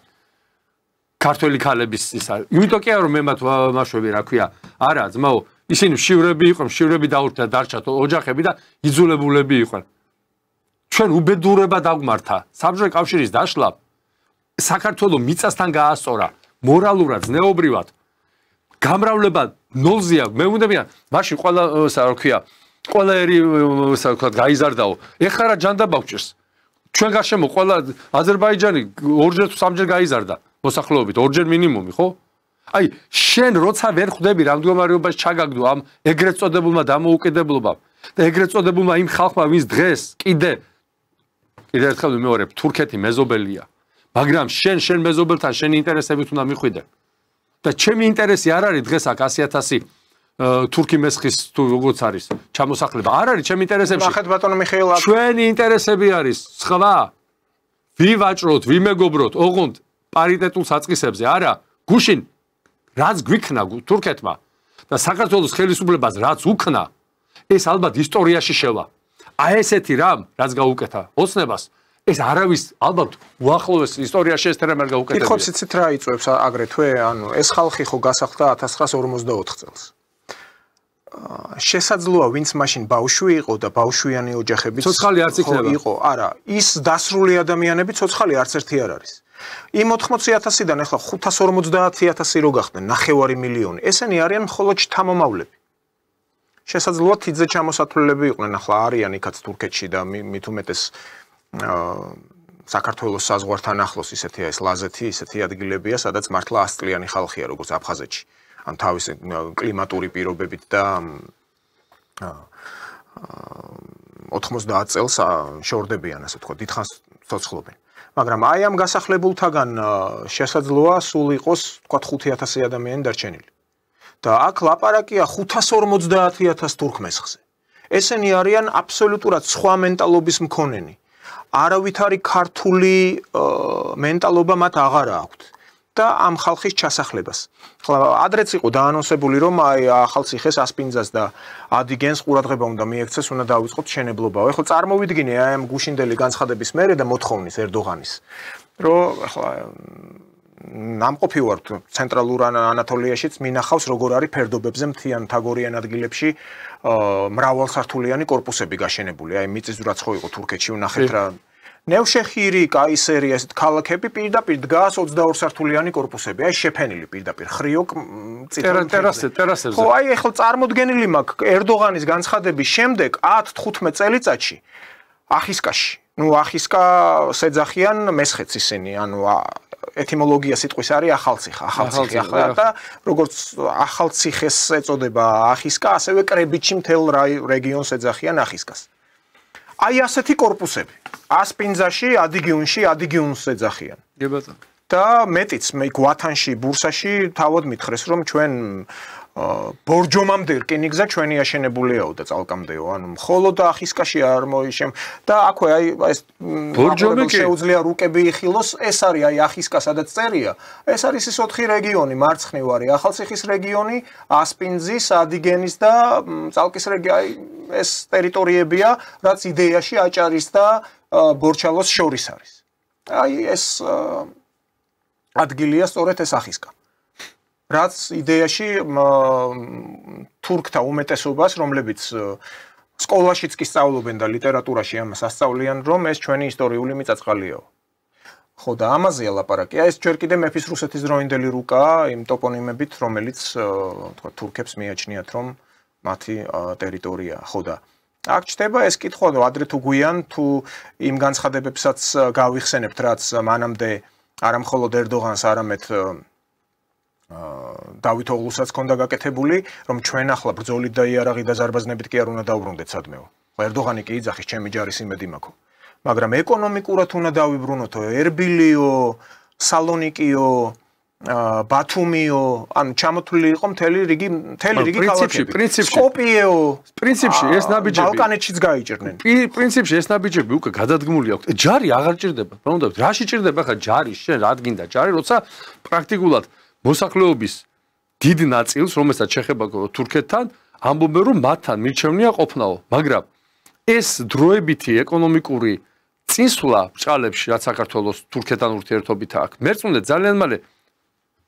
Speaker 2: ქართველი ქალების ისა იმიტომ კი არა რომ მე მათ მაშვები რა ქვია არა ძმაო ისინი მშივრები იყვნენ მშივრები დაურჩა დარჩათ ოჯახები და იძულებულები იყვნენ ჩვენ უბედურება დაგმართა საბჭოთა კავშირის დაშლა საქართველოს მიწასთან გაასწორა მორალურად ზნეობრივად გამრავლება ნოლზეა მე უნდები მაშინ ყველა რა ქვია ყველა ერი ასე ვთქვათ გაიზარდაო ეხლა რა ჯანდაბავჭირს ჩვენ გარშემო ყველა აზერბაიჯანი ორჯერ თუ სამჯერ გაიზარდა მოსახლეობით ორჯერ მინიმუმი ხო აი შენ როცა ვერ ხვდები რა მდგომარეობაში ჩაგაგდო ამ ეგრეთ წოდებულმა დამოუკიდებლობამ და ეგრეთ წოდებულმა იმ ხალხმა ვინც დღეს კიდე ერთხელ ვიმეორებ თურქეთი მეზობელია მაგრამ შენ მეზობელთან შენი ინტერესებით უნდა მიხვიდე და ჩემი ინტერესი არ არის დღეს აქ 100,000 თურქი მესხის თუ როგორც არის ჩამოსახლება არ არის ჩემი ინტერესებში
Speaker 1: ნახეთ ბატონო მიხეილ
Speaker 2: ჩვენი ინტერესები არის სხვა ვივაჭროთ ვიმეგობროთ ოღონდ პარიტეტულ საწყისებზე არა გუშინ რაც გვიქნა თურქეთმა და საქართველოს ხელისუფლებას რაც უქნა ეს ალბათ ისტორიაში შევა აი ესეთი რამ რაც გაუკეთა ოცნებას ეს არავის ალბათ უახლოეს ისტორიაში ეს თერმ არ გაუკეთებია
Speaker 1: კითხოთ იცით რა იწვევს აგრეთვე ანუ ეს ხალხი ხო გასახლდა 1954 წელს შესაძლოა ვინც მაშინ ბავშვი იყო და ბავშვიანი ოჯახები
Speaker 2: ცოცხალი არც იქნება
Speaker 1: იყო არა ის დასრული ადამიანები ცოცხალი არც ერთი არ არის იმ 80,000-დან ახლა 550,000 რო გახდნენ 9,500,000 ესენი არიან მხოლოდ შთამომავლები შესაძლოა თიძე ჩამოსათვლელები იყვნენ ახლა არიან იქაც თურქეთში და მით უმეტეს საქართველოს საზღვართან ახლოს ისეთი ეს ლაზეთი ისეთი ადგილებია სადაც მართლა 100 წლიანი ხალხია როგორც აფხაზეთში ან თავის კლიმატური პირობებით და 90 წელს შორდებიან ასე ვთქვათ დიდხანს ცოცხლობენ მაგრამ აი ამ გასახლებულთაგან შესაძლოა სულ იყოს ვთქვათ 5,000 ადამიანი დარჩენილი და აქ ლაპარაკია 550,000 თურქმესხზე ესენი არიან აბსოლუტურად სხვა მენტალობის მქონენი არავითარი ქართული მენტალობა მათ აღარ აქვთ და ამ ხალხის ჩასახლებას. ხლა ადრეც იყო დაანონსებული რომ აი ახალციხეს ასპინძას და ადიგენს ყურადღება უნდა მიექცეს, უნდა დავიწყოთ შენებლობაო. ეხლა წარმოვიდგინე აი ამ გუშინდელი განცხადების მერე და მოთხოვნის ერდოღანის. რომ ხლა ნამყოფი ვარ ცენტრალურ ანატოლიაშიც მინახავს როგორ არის ფერდობებზე მთიან თაგორიან ადგილებში მრავალსართულიანი კორპუსები გაშენებული. აი მიწისძვრაც ხო იყო თურქეთში ვნახეთ რა ნევშეხირი, კაისერი ესეთ ქალაქები პირდაპირ დგას 22 სართულიანი კორპუსები. აი შეფენილი პირდაპირ ხრიოკ ტერასებზე. ხო, აი ახლა წარმოდგენილი მაქვს ერდოღანის განცხადების შემდეგ 10-15 წელიწადში ახისკაში. ნუ ახისკას ეძახიან მესხეთს ისინი, ანუ ეთიმოლოგია სიტყვის არის ახალციხე ახლა და როგორც ახალციხეს ეწოდება ახისკა, ასევე კრებიჩი მთელ რეგიონს ეძახიან ახისკას. აი ასეთი კორპუსები ასპინძაში, ადიგიუნს ეძახიან. და მეტიც მე გვათანში, ბურსაში თავად მითხრეს რომ ჩვენ ბორჯომამდე რკინიგზა ჩვენი აშენებულიაო და წალკამდეო, ანუ მხოლოდ ახისკაში არ მოიშემ და აქვე აი ეს ბორჯომი შეუძლია რუკები იხილოს, ეს არის აი ახისკა სადაც წერია. ეს არის ის 4 რეგიონი, მარცხნივარი ახალციხის რეგიონი, ასპინძის, ადიგენის და წალკის რეგიონი, ეს ტერიტორიებია, რაც იდეაში აჭარის და ბორჩალოს შორის არის. აი ეს ადგილია სწორედ ეს ახისკა. რაც იდეაში თურქთა უმეტესობას, რომლებიც სკოლაშიც კი სწავლობენ და ლიტერატურაში ამას ასწავლიან, რომ ეს ჩვენი ისტორიული მიწა-წყალიაო. ხო და ამაზეა ლაპარაკი. ეს ჯერ კიდე მეფის რუსეთის დროინდელი რუკაა იმ ტოპონიმებით, რომელიც თქვა თურქებს მიაჩნიათ, რომ მათი ტერიტორიაა. ხო და აქ ჩდება ეს კითხვა, რომ ადრე თუ გვიან თუ იმ განცხადებებსაც გავიხსენებთ, რაც მანამდე არა მხოლოდ ერდოღანს, არამედ დავით ოღლუსაც ჰქონდა გაკეთებული, რომ ჩვენ ახლა ბრძოლით და იარაღი და ზარბაზნებით კი არ უნდა დავბრუნდეთ სადმეო. ხო ერდოღანი კი იძახის, ჩემი ჯარის იმედი მაქვს. მაგრამ ეკონომიკურად უნდა დავიბრუნოთო, ერბილიო, სალონიკიო, ბათუმიო, ანუ ჩამოთვლილი იყო მთელი რიგი ქალაქები. სკოპიეო,
Speaker 2: პრინციპში ეს ნაბიჯები
Speaker 1: ბალკანეთშიც გაიჭრნენ.
Speaker 2: პრინციპში ეს ნაბიჯები უკვე გადადგმული აქვს. ჯარი აღარ ჭირდება. რა უნდა ვთქვი, რაში ჭირდება ხა ჯარი, შენ რა გინდა ჯარი, როცა პრაქტიკულად მოსახლეობის დიდ ნაწილს, რომელსაც შეხება თურქეთთან, ამბობენ რომ მათთან მირჩევნია ყოფნაო, მაგრამ ეს დროებითი ეკონომიკური წინსვლა ბჭყალებში, რაც საქართველოს თურქეთთან ურთიერთობით აქვს, მერწმუნე ძალიან მალე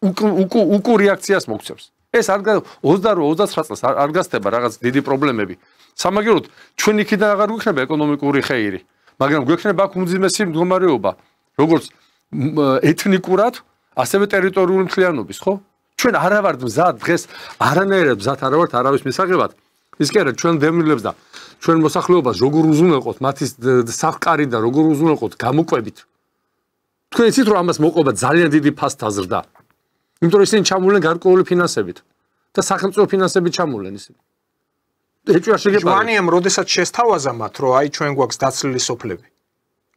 Speaker 2: უკუ რეაქციას მოგცემს. ეს არ 28-29 წელს არ გასწდება რაღაც დიდი პრობლემები. სამაგეროდ ჩვენ იქიდან აღარ გვექნება ეკონომიკური ხეირი, მაგრამ გვექნება აქ უმძიმესი მდგომარეობა, როგორც ეთნიკურად, ასევე ტერიტორიული მთლიანობის, ხო? ჩვენ არა ვართ მზად დღეს არანაირად მზად არა ვართ არავის მისაღებად. ის კი არა ჩვენ დევნილებს და ჩვენ მოსახლეობას როგორ უზრუნველყოთ მათი სახკარი და როგორ უზრუნველყოთ გამოკვებით. თქვენ იცით რომ ამას მოყვება ძალიან დიდი ფასთა ზრდა. იმიტომ რომ ისინი ჩამულენ გარკვეული ფინანსებით და სახელმწიფო ფინანსებით ჩამულენ ისინი. ეჭვი არ შეგეპარეთ.
Speaker 1: ჯვანიამ როდესაც შესთავაზა მათ რომ აი ჩვენ გვაქვს დაცლილი სოფლები.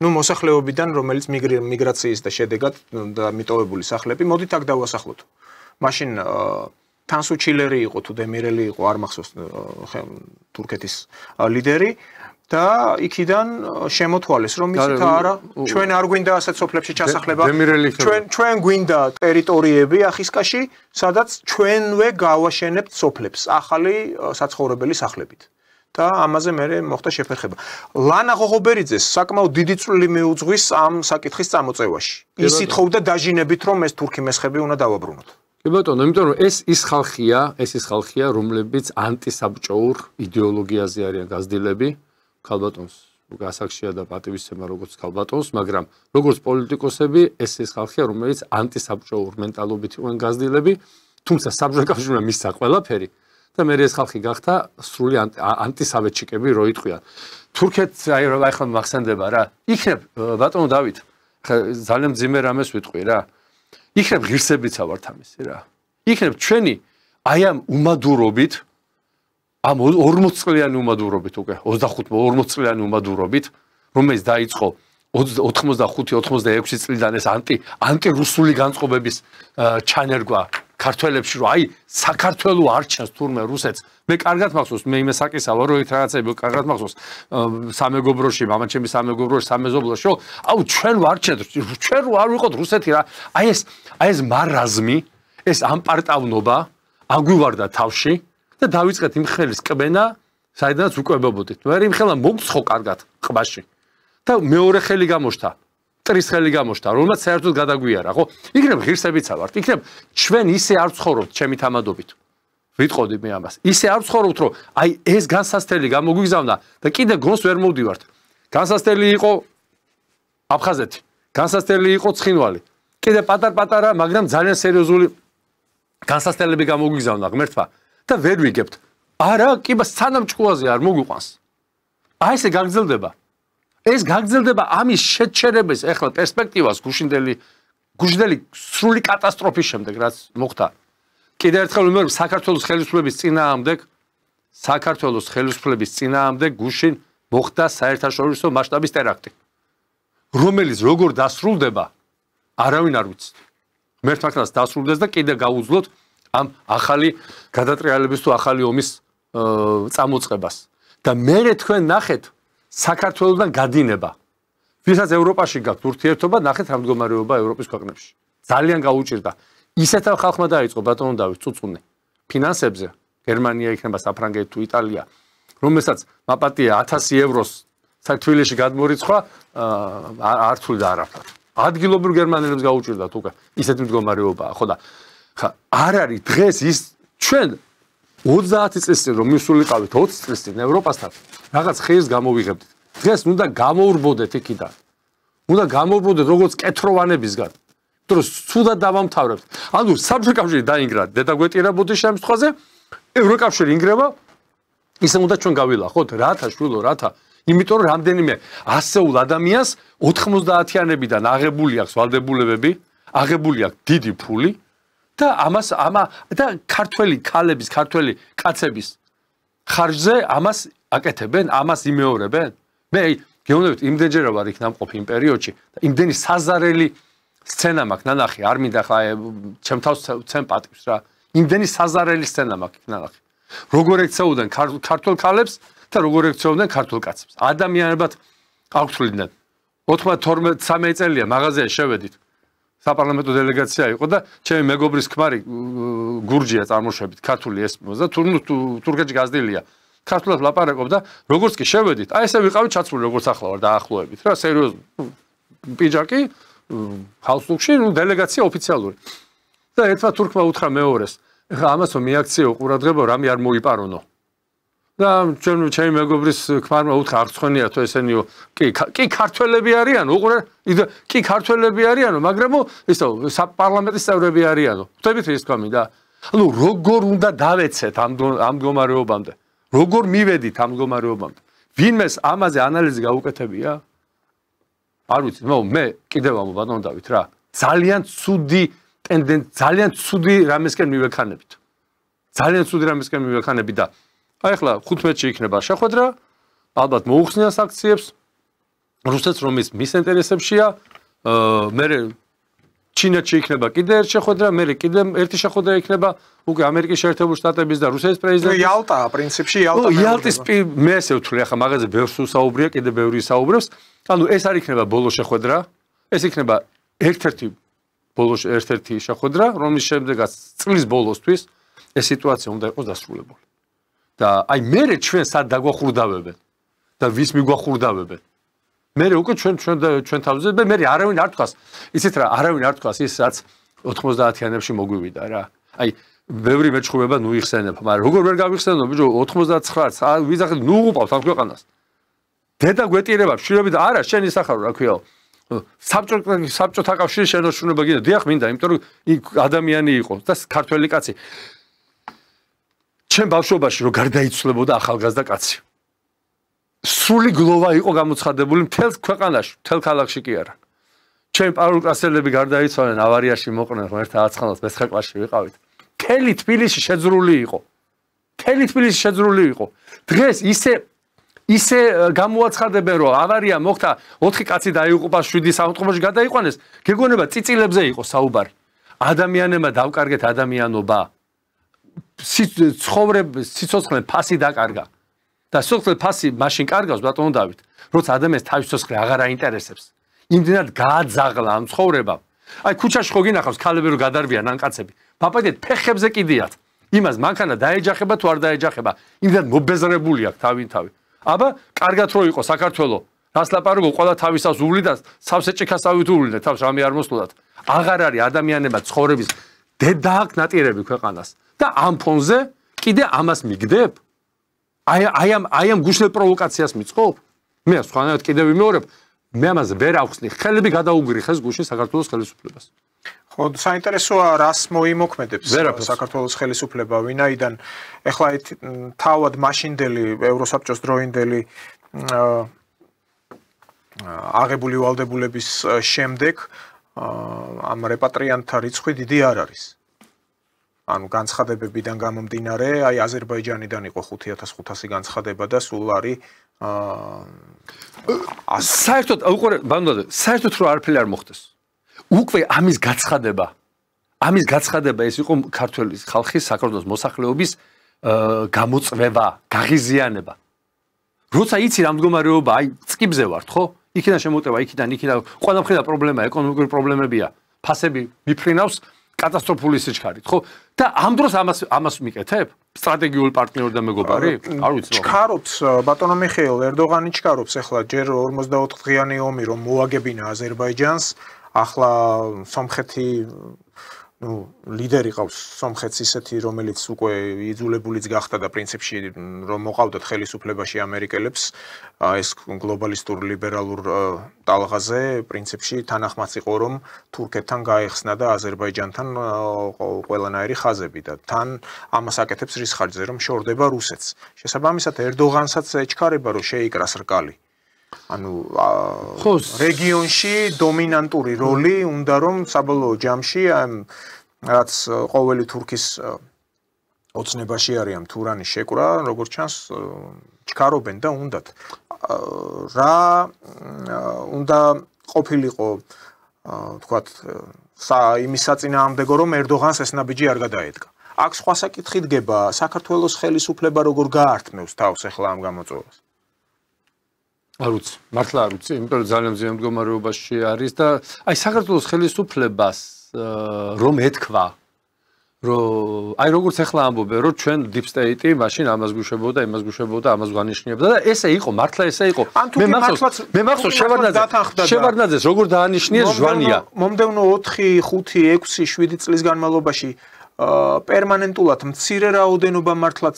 Speaker 1: ნუ მოსახლეობიდან რომელიც მიგრაციის და შედეგად და მიტოვებული სახლები, მოდით აქ დავასახლოთ. მაშინ თანსუჩილერი იყო თუ დემირელი იყო, არ მახსოვს თურქეთის ლიდერი და იქიდან შემოთვალეს რომ იცით არა, ჩვენ არ გვინდა ასეთ სოფლებში ჩასახლება. ჩვენ გვინდა ტერიტორიები ახისკაში, სადაც ჩვენვე გავაშენებთ სოფლებს, ახალი საცხოვრებელი სახლებით. და ამაზე მე მოხდა შეფერხება. ლანა ღოღობერიძეს საკმაოდ დიდი წვლილი მიუძღვის ამ საკითხის წამოწევაში. ის ითხოვდა დაჟინებით რომ ეს თურქი მესხები უნდა დავაბრუნოთ.
Speaker 2: კი ბატონო, იმიტომ რომ ეს ის ხალხია, რომლებიც ანტისაბჭოურ იდეოლოგიაზე არიან გაზრდილები, ქალბატონს გასაგშია და პატივისცემა როგორც ქალბატონს, მაგრამ როგორც პოლიტიკოსები, ეს ხალხია, რომელიც ანტისაბჭოურ მენტალობით იყვნენ გაზრდილები, თუმცა საბჭოთა კავშირმა მისცა ყველაფერი და მე ეს ხალხი გახდა სრული ანტისავეთჩიკები, რო იტყვიან. თურქეთს აი ახლა მახსენდება რა. იქნებ ბატონო დავით, ძალიან მძიმე რამეს ვიტყვი რა. იქნებ ღირსებიცა ვართ ამისი რა. იქნებ ჩვენი აი ამ უმადურობით, ამ 40 წლიანი უმადურობით უკვე 25-40 წლიანი უმადურობით, რომელიც დაიწყო 85-86 წლიდან ეს ანტირუსული განწყობების ჩანერგვა ქართველებში, რომ აი საქართველოს არჩენს თურმე რუსეთს. მე კარგად მახსოვს, მე იმას საკისავ რომ რაღაცები კარგად მახსოვს სამეგობროში, მამაჩემის სამეგობროში, სამეზობლოში, რომ აუ ჩვენ ვარჩენთ, ჩვენ არ ვიყოთ რუსეთი რა. აი ეს მარაზმი, ეს ამპარტავნობა აგვივარდა თავში და დავიწყეთ იმ ხელის კბენა, საიდანაც უკვებებოდით. მე იმ ხელა მოგცხო კარგად ყბაში. და მეორე ხელი გამოშთა. ტრის ხელი გამოშთა, რომელმაც საერთოდ გადაგვიარა, ხო? იქნებ ღირსებიცა ვართ. იქნებ ჩვენ ისე არ ვცხოვრობთ ჩემი თამადობით. ვიტყოდი მე ამას. ისე არ ვცხოვრობთ, რომ აი ეს განსასწრელი გამოგვიგზავნა და კიდე გონს ვერ მოვდივართ. განსასწრელი იყო აფხაზეთი, განსასწრელი იყო ცხინვალი. კიდე პატარ-პატარა, მაგრამ ძალიან სერიოზული განსასწრელები გამოგვიგზავნა ღმერთმა და ვერ ვიგებთ. არა, კი ბა სანამ ჭკუაზე არ მოგვიყვანს. აი ესე გაგრძელდება. ეს გაგრძელდება ამის შეჩერების ახლა პერსპექტივას გუშინდელი სრული კატასტროფის შემდეგ რაც მოხდა. კიდევ ერთხელ ვიმეორებ საქართველოს ხელისუფლების წინააღმდეგ გუშინ მოხდა საერთაშორისო მასშტაბის ტერაქტი. რომელიც როგორ დასრულდება არავინ არ ვიცი. ღმერთმა ხნას დასრულდეს და კიდე გაუძლოთ ამ ახალი გადატრიალების თუ ახალი ომის წამოწყებას. და მერე თქვენ ნახეთ საქართველოსთან გადინება. ვისაც ევროპაში გაქვთ ურთიერთობა, ნახეთ რა მდგომარეობა ევროპის ქვეყნებში. ძალიან გაუჭირდა. ისეთ ხალხმა დაიწყო ბატონო დავით წუწუნე ფინანსებზე, გერმანია იქნება საფრანგეთი თუ იტალია, რომელსაც მაპატია 1000 ევროს თბილისში გადმორიცხვა არ თვლიდა არაფერ. ადგილობრივ გერმანელებს გაუჭირდათ უკვე ისეთი მდგომარეობაა, ხო და ხა არ არის დღეს ის ჩვენ 30 წლის წინ რომ მივსულიყავით 20 წლის წინ ევროპასთან რაღაც ხეის გამოვიღებდით. დღეს უნდა გამოურბოდეთ იქიდან. უნდა გამოურბოდეთ როგორც კეთროვანებისგან. იმიტომ რომ სულად დავამთავრებთ. ანუ საბჭოთა კავშირი დაინგრა, დედაგვეტირა ბუდის შემთხვევაზე, ევროკავშირი ინგრევა, ისე უნდა ჩვენ გავილახოთ, რათა შვილო, რათა. იმიტომ რომ რამდენიმე ასეულ ადამიანს 90-იანებიდან აღებული აქვს ვალდებულებები, აღებული აქვს დიდი ფული და და ქართველი ქალების, ქართველი კაცების ხარჯზე ამას აკეთებენ, ამას იმეორებენ. მე გეუბნებით, იმდენჯერა ვარ იქ ნამყოფი იმ პერიოდში და იმდენი საზარელი სცენა მაქვს ნანახი არ მინდა ხა ჩემ თავს ცემ პატივს რა იმდენი საზარელი სცენა მაქვს ნანახი როგორ ექცეოდნენ ქართულ ქალებს და როგორ ექცეოდნენ ქართულ კაცებს ადამიანებად აღთვლიდნენ 92-13 წელია მაღაზიაში შევედით საპარლამენტო დელეგაცია იყო და ჩემი მეგობრის ქმარი გურჯია წარმოშობით ქართული ესმოს და თურქეთში გაზრდილია ქართულად ლაპარაკობდა როგორც კი შევედით აი ესე ვიყავით ჩაცმული როგორც ახლა ვარ დაახლოებით რა სერიოზული პიჯაკი ჰალსტუკში დელეგაცია ოფიციალური და ერთმა თურქმა უთხრა მეორეს ეხლა ამასო მიაქციო ყურადღება რამე არ მოიპარონო და ჩემი მეგობრის ქმარმა უთხრა აღწვენია თუ ესენიო კი ქართველები არიანო უყურე კი ქართველები არიანო მაგრამ ისო საპარლამენტის წევრები არიანო ხვდებით ის თქვა მინდა ანუ როგორ უნდა დავეცეთ ამ მდგომარეობამდე როგორ მივედით ამ მდგომარეობამდე ვინმეს ამაზე ანალიზი გაუკეთებია არ ვიცი მე კიდევ ამ ბატონო დავით რა ძალიან ცუდი ძალიან ცუდი რამესკენ მივექანებით ძალიან ცუდი რამესკენ მივექანებით და აი ახლა 15-ში იქნება შეხვედრა ალბათ მოუხსნიან საქციებს რუსეთს რომ მის ინტერესებშია მე ჩინეთში იქნება კიდე ერთი შეხვედრა მე კიდე ერთი შეხვედრა იქნება უკვე ამერიკის შეერთებული შტატების და რუსეთის პრეზიდენტის
Speaker 1: იალტა პრინციპში
Speaker 2: იალტის მე ესე ვთვლი ახლა მაგაზე ბევრს უსაუბრია კიდე ბევრი ისაუბრებს ანუ ეს არ იქნება ბოლო შეხვედრა ეს იქნება ერთ-ერთი შეხვედრა რომლის შემდეგაც წლის ბოლოსთვის ეს სიტუაცია უნდა იყოს დასრულებული და აი მე ჩვენ სად დაგვახურდავებენ და ვის მიგვახურდავებენ მე უკვე ჩვენ თავზე მე არავინ არ თქვას ისეთ რა არავინ არ თქვას ის რაც 90-იანებში მოგვივიდა რა აი ბევრი მეჩხუბება ნუ იხსენებ მაგრამ როგორ ვერ გავიხსენო ბიჭო 99-ს ვიზახეთ ნუ უყავთ ამ ქვეყანას დედა გვეტირება მშვიდობით არა შენ ისახარო რა ქვიაო საბჭოთა კავშირის შენარჩუნება გინდა დიახ მინდა იმიტომ რომ იქ ადამიანი იყო და ქართველი კაცი ჩემ ბავშვობაში რომ გარდაიცვლებოდა ახალგაზრდა კაცი სრული გლოვა იყო გამოცხადებული მთელ ქვეყანაში მთელ ქალაქში კი არა ჩემი პარულკასელები გარდაიცვალნენ ავარიაში მოყნენ ერთ 9 მეცხრე კლასში ვიყავით მთელი თბილისი შეძრული იყო დღეს ისე გამოაცხადებენ რომ ავარია მოხდა 4 კაცი დაიღუპა 7 საავტომობილში გადაიყვანეს გეგონება წიწილებზე იყო საუბარი ადამიანებმა დავკარგეთ ადამიანობა ცხოვრების სიცოცხლე ფასი დაკარგა და სიცოცხლე ფასი მაშინ კარგავს ბატონო დავით როცა ადამიანს თავის სიცოცხლე აღარ აინტერესებს იმდენად გააძაღლა ამ ცხოვრებამ აი ქუჩაში ხო გინახავს ქალები რომ გადარბიან ან კაცები ბაბადეთ ფეხებზე კიდიათ იმას მანქანა დაეჯახება თუ არ დაეჯახება იმდენად მობეზრებული აქვს თავი აბა კარგად რო იყო საქართველო რას ლაპარაკო ყველა თავისას უვლიდა სავსე ჭიქასავით უვლიდა თავს რამე არ მოსვლოდათ აღარ არის ადამიანებმა ცხოვრების დედააკ ნატირები ქვეყანას და ამ ფონზე კიდე ამას მიგდებ აი ამ გუშინელ პროვოკაციას მიწყობ მე სხვანაირად კიდევ ვიმეორებ მე ამაზე ვერ ავხსნი ხელები გადაუგრიხეს გუშინ საქართველოს ხელისუფლებას
Speaker 1: ხო საინტერესოა რას მოიმოქმედებს საქართველოს ხელისუფლება ვინაიდან ეხლა თავად მაშინდელი ევროსაბჭოს დროინდელი აღებული ვალდებულების შემდეგ ამ რეპატრიანტთა რიცხვი დიდი არ არის ანუ განცხადებებიდან გამომდინარე აი აზერბაიჯანიდან იყო 5500 განცხადება და სულ არის
Speaker 2: საერთოდ უყურე ბანდადე საერთოდ რო არაფერი არ მოხდეს უკვე ამის გაცხადება ეს იყო ქართული ხალხის საქართველოს მოსახლეობის გამოწვევა გაღიზიანება როცა იცი რა მდგომარეობა აი წკიბზე ვართ ხო იქიდან შემოტევა იქიდან ყველა მხრიდან პრობლემა ეკონომიკური პრობლემებია ფასები მიფრინავს კატასტროფული სიჩქარით ხო და ამ დროს ამას მიკეთებ სტრატეგიული პარტნიორი და მეგობარი არ ვიცი
Speaker 1: ჩქარობს ბატონო მიხეილ ერდოღანი ჩქარობს ახლა ჯერ 44 დღიანი ომი რომ მოაგებინა აზერბაიჯანს ახლა სომხეთი ლიდერი ყავს სომხეთს ისეთი რომელიც უკვე იძულებულიც გახდა და პრინციპში რომ მოყავდათ ხელისუფლებაში ამერიკელებს ეს გლობალისტურ ლიბერალურ ტალღაზე პრინციპში თანახმაც იყო რომ თურქეთთან გაეხსნა და აზერბაიჯანთან ყველანაირი ხაზები და თან ამას აკეთებს რის ხარჯზე რომ შორდება რუსეთს შესაბამისად ერდოღანსაც ეჩქარება რომ შეიკრას რკალი ანუ რეგიონში დომინანტური როლი უნდა რომ საბოლოო ჯამში რაც ყოველი თურქის ოცნებაში არის ამ თურანის შეკვრა როგორც ჩანს ჩქარობენ და უნდათ რა უნდა ყოფილიყო თქვათ იმის საწინააღმდეგო რომ ერდოღანს ეს ნაბიჯი არ გადაედგა. აქ სხვა საკითხი დგება, საქართველოს ხელისუფლება როგორ გაართმევს თავს ახლა ამ გამოწვევას?
Speaker 2: არ ვიცი, მართლა არ ვიცი, იმიტომ რომ ძალიან მძიმე მდგომარეობაში არის და აი საქართველოს ხელისუფლებას რომ ეთქვა რომ აი როგორც ახლა ამბობენ რომ ჩვენ deep state-ი მაშინ ამას გვიშვებოდა, იმას გვიშვებოდა, ამას გვანიშნებდა და ესე იყო, მართლა ესე იყო. მე მახსოვს შევარდნაძეს როგორ დაანიშნიეს ჟვანია.
Speaker 1: მომდევნო 4, 5, 6, 7 წლის განმავლობაში პერმანენტულად მცირე რაოდენობა მართლაც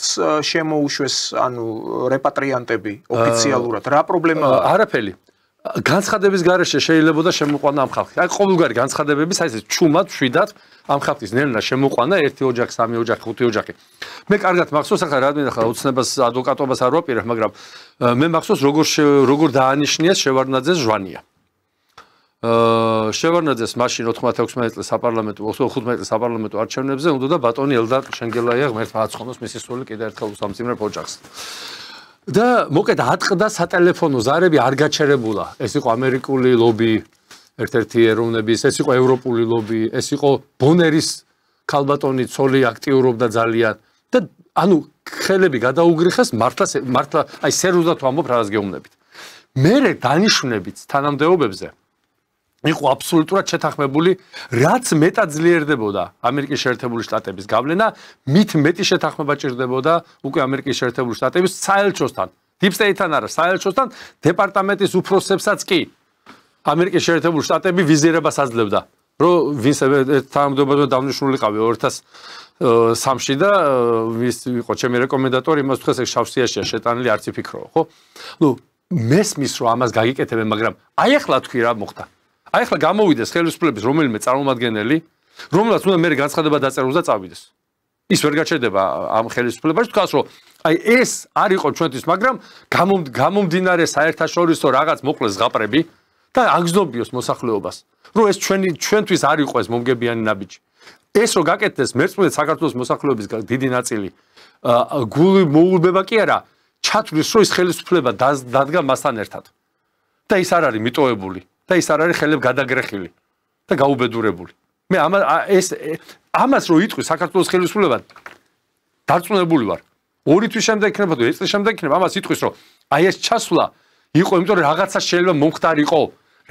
Speaker 1: შემოუშვეს ანუ რეპატრიანტები ოფიციალურად. რა პრობლემაა?
Speaker 2: არაფერი. განცხადების გარეშე შეიძლება შემოყვანა ამ ხალხი. აი ყოველგვარი განცხადებების აი ეს ჩუმად, შვიდად ამ ხალხის ნელ-ნელა შემოყვანა 1 ოჯახი, 3 ოჯახი, 5 ოჯახი. მე კარგად მახსოვს ახლა რა მინდა ხა ოცნებას ადვოკატობას არ ვაპირებ, მაგრამ მე მახსოვს როგორ დაანიშნიეს შევარდნაძეს ჟვანია. შევარდნაძეს მაშინ 96 წლის საპარლამენტო 15 წლის საპარლამენტო არჩევნებზე უნდა და ბატონი ელდარ შენგელაია ღმერთმა აცხონოს მისი სული კიდევ ერთხელ უსამძიმრებ ოჯახს. და მოკეთ ატყდა სატელეფონო ზარები არ გაჩერებულა. ეს იყო ამერიკული ლობი, ერთ-ერთი ეროვნების, ეს იყო ევროპული ლობი, ეს იყო ბონერის ქალბატონი ცოლი აქტიურობდა ძალიან და ანუ ხელები გადაუგრიხეს მართლა აი სერიოზულად ვამბობ რაღაც გეუბნებით. მერე დანიშნებით თანამდებობებზე იყო აბსოლუტურად შეთანხმებული, რაც მეტად ძლიერდებოდა ამერიკის შეერთებული შტატების გავლენა, მით მეტი შეთანხმება ჭირდებოდა უკვე ამერიკის შეერთებული შტატების საელჩოსთან, deep state-თან არა, საელჩოსთან, დეპარტამენტის უფროსებსაც კი. ამერიკის შეერთებული შტატები ვიზირებას აძლევდა, რომ ვინც თანამდებობაზე დავნიშნულიყავი 2003-ში და ვის იყო ჩემი რეკომენდატორი, იმას თქვეს ეს შავსიაშია შეტანილი, არც იფიქროო, ხო? ნუ მესმის რომ ამას გაგიკეთებენ, მაგრამ აი ახლა თქვი რა მოხდა. აი ახლა გამოვიდეს ხელისუფლების რომელიმე წარმომადგენელი, რომელსაც უნდა მე განცხადება დაწეროს და წავიდეს. ის ვერ გაჩერდება ამ ხელისუფლებაში, თქვას რომ აი ეს არ იყო ჩვენთვის, მაგრამ გამომდინარე საერთაშორისო რაღაც მოკლეს ზღაპრები და აგზნობიოს მოსახლეობას, რომ ეს ჩვენთვის არ იყო ეს მომგებიანი ნაბიჯი. ეს რო გაკეთდეს მერწმუნე საქართველოს მოსახლეობის დიდი ნაწილი გული მოულბება კი არა, ჩათვლის რომ ის ხელისუფლება დადგა მასთან ერთად. და ის არ არის მიტოვებული. და ის არ არის ხელებ გადაგრეხილი და გაუბედურებული. მე ამას რო იტყვი საქართველოს ხელისუფლება დარწმუნებული ვარ. 2 თვის შემდეგ იქნება თუ 1 წლის შემდეგ იქნება ამას იტყვის რომ აი ეს ჩასვლა იყო იმიტომ რომ რაღაცა შეიძლება მომხდარიყო,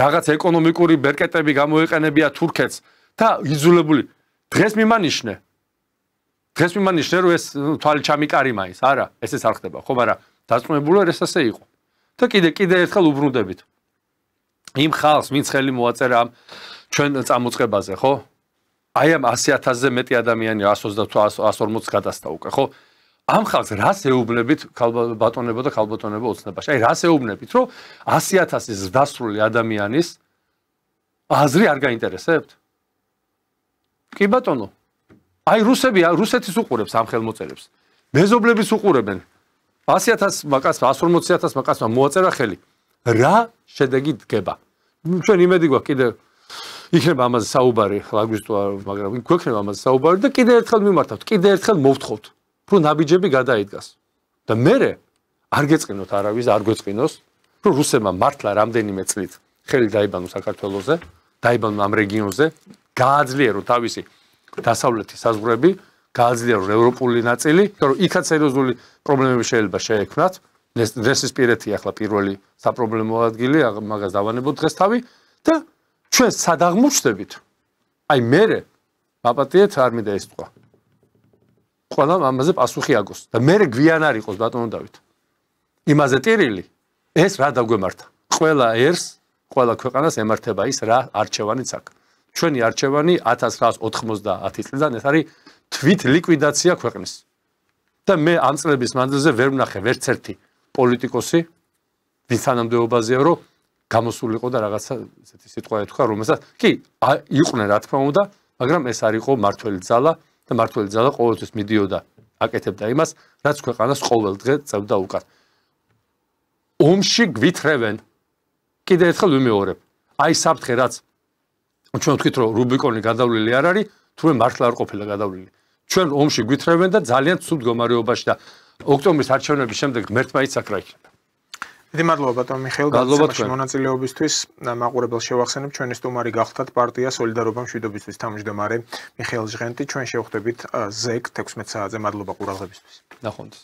Speaker 2: რაღაც ეკონომიკური ბერკეტები გამოიყენებია თურქეთს და იძულებული დღეს მიმანიშნე რომ ეს თვალი ჩამიკარი მაინც არა, ესეც არ ხდება ხო, მაგრამ დარწმუნებული ვარ ეს ასე იყო. და კიდე ერთხელ უბრუნდებით. იმ ხალხს ვინც ხელი მოაწერა ამ ჩვენ წამოწყებაზე, ხო? აი ამ 100,000-ზე მეტი ადამიანი 120-140 გადასთა უკვე, ხო? ამ ხალხს რას ეუბნებით ბატონებო და ქალბატონებო ოცნებაში? აი რას ეუბნებით, რომ 100,000-ის ზრდასრული ადამიანის აზრი არ გაინტერესებთ? კი ბატონო. აი რუსეთის უყურებს ამ ხელმოწერებს. მეზობლების უყურებენ. 100,000 მაკაც 140,000 მაკაცმა მოაწერა ხელი. რა შედეგი დგება? ჩვენ იმედი გვაქვს კიდე იქნება ამაზე საუბარი, ლაგვისტო, მაგრამ გვექნება ამაზე საუბარი და კიდე ერთხელ მიმართავთ, კიდე ერთხელ მოვთხოვთ, რომ ნაბიჯები გადაიდგას. და მერე არ გეწყინოთ არავის, არ გვეწყინოს, რომ რუსებმა მართლა რამდენიმე წლით ხელი დაიბანოს საქართველოზე, დაიბანონ ამ რეგიონზე, გააძლიერონ თავისი დასავლეთის საზღვრები, გააძლიერონ ევროპული ნაწილი, რომ იქაც სერიოზული პრობლემები შეიძლება შეექმნათ. დღესისპირეთია ახლა პირველი საპრობლემო ადგილი, მაგას დავანებოთ დღეს თავი და ჩვენ სად აღმოჩნდებით? აი მერე მაპატიეთ არ მინდა ეს თქვა. ყველა ამაზე პასუხი აგოს და მერე გვიან არ იყოს ბატონო დავით. იმაზე ტირილი ეს რა დაგვემართა? ყველა ერს, ყველა ქვეყანას ემართება ის რა არჩევანიც აქვს. ჩვენი არჩევანი 1990 წლიდან ეს არის თვით ლიკვიდაცია ქვეყნის. და მე ამ წლების მანძილზე ვერ ვნახე ვერც ერთი პოლიტიკოსი ვის თანამდებობაზეა რომ გამოსულიყო და რაღაცა ესეთი სიტყვა ეთქვა, რომელსაც კი იყვნენ რა თქმა უნდა, მაგრამ ეს არ იყო მართველი ძალა და მართველი ძალა ყოველთვის მიდიოდა აკეთებდა იმას, რაც ქვეყანას ყოველ დღე წევდა უკან. ომში გვითხრევენ. კიდე ერთხელ ვიმეორებ. აი საფრთხე რაც ჩვენ ვთქვით რომ რუბიკონი გადავლილი არ არის, თუმცა მართლა არ ყოფილა გადავლილი. ჩვენ ომში გვითხრევენ და ძალიან ცუდ მდგომარეობაში და ოქტომბრის არჩევნების შემდეგ ღმერთმა იცაქრა იქნება.
Speaker 1: დიდი მადლობა ბატონ მიხეილ გადაცემაში მონაწილეობისთვის. მაყურებელს შევახსენებ, ჩვენი სტუმარი გახლდათ პარტია სოლიდარობა მშვიდობისთვის თავმჯდომარე მიხეილ ჟღენტი. ჩვენ შევხვდებით ზეგ 16 საათზე. მადლობა ყურადღებისთვის.
Speaker 2: ნახვამდის.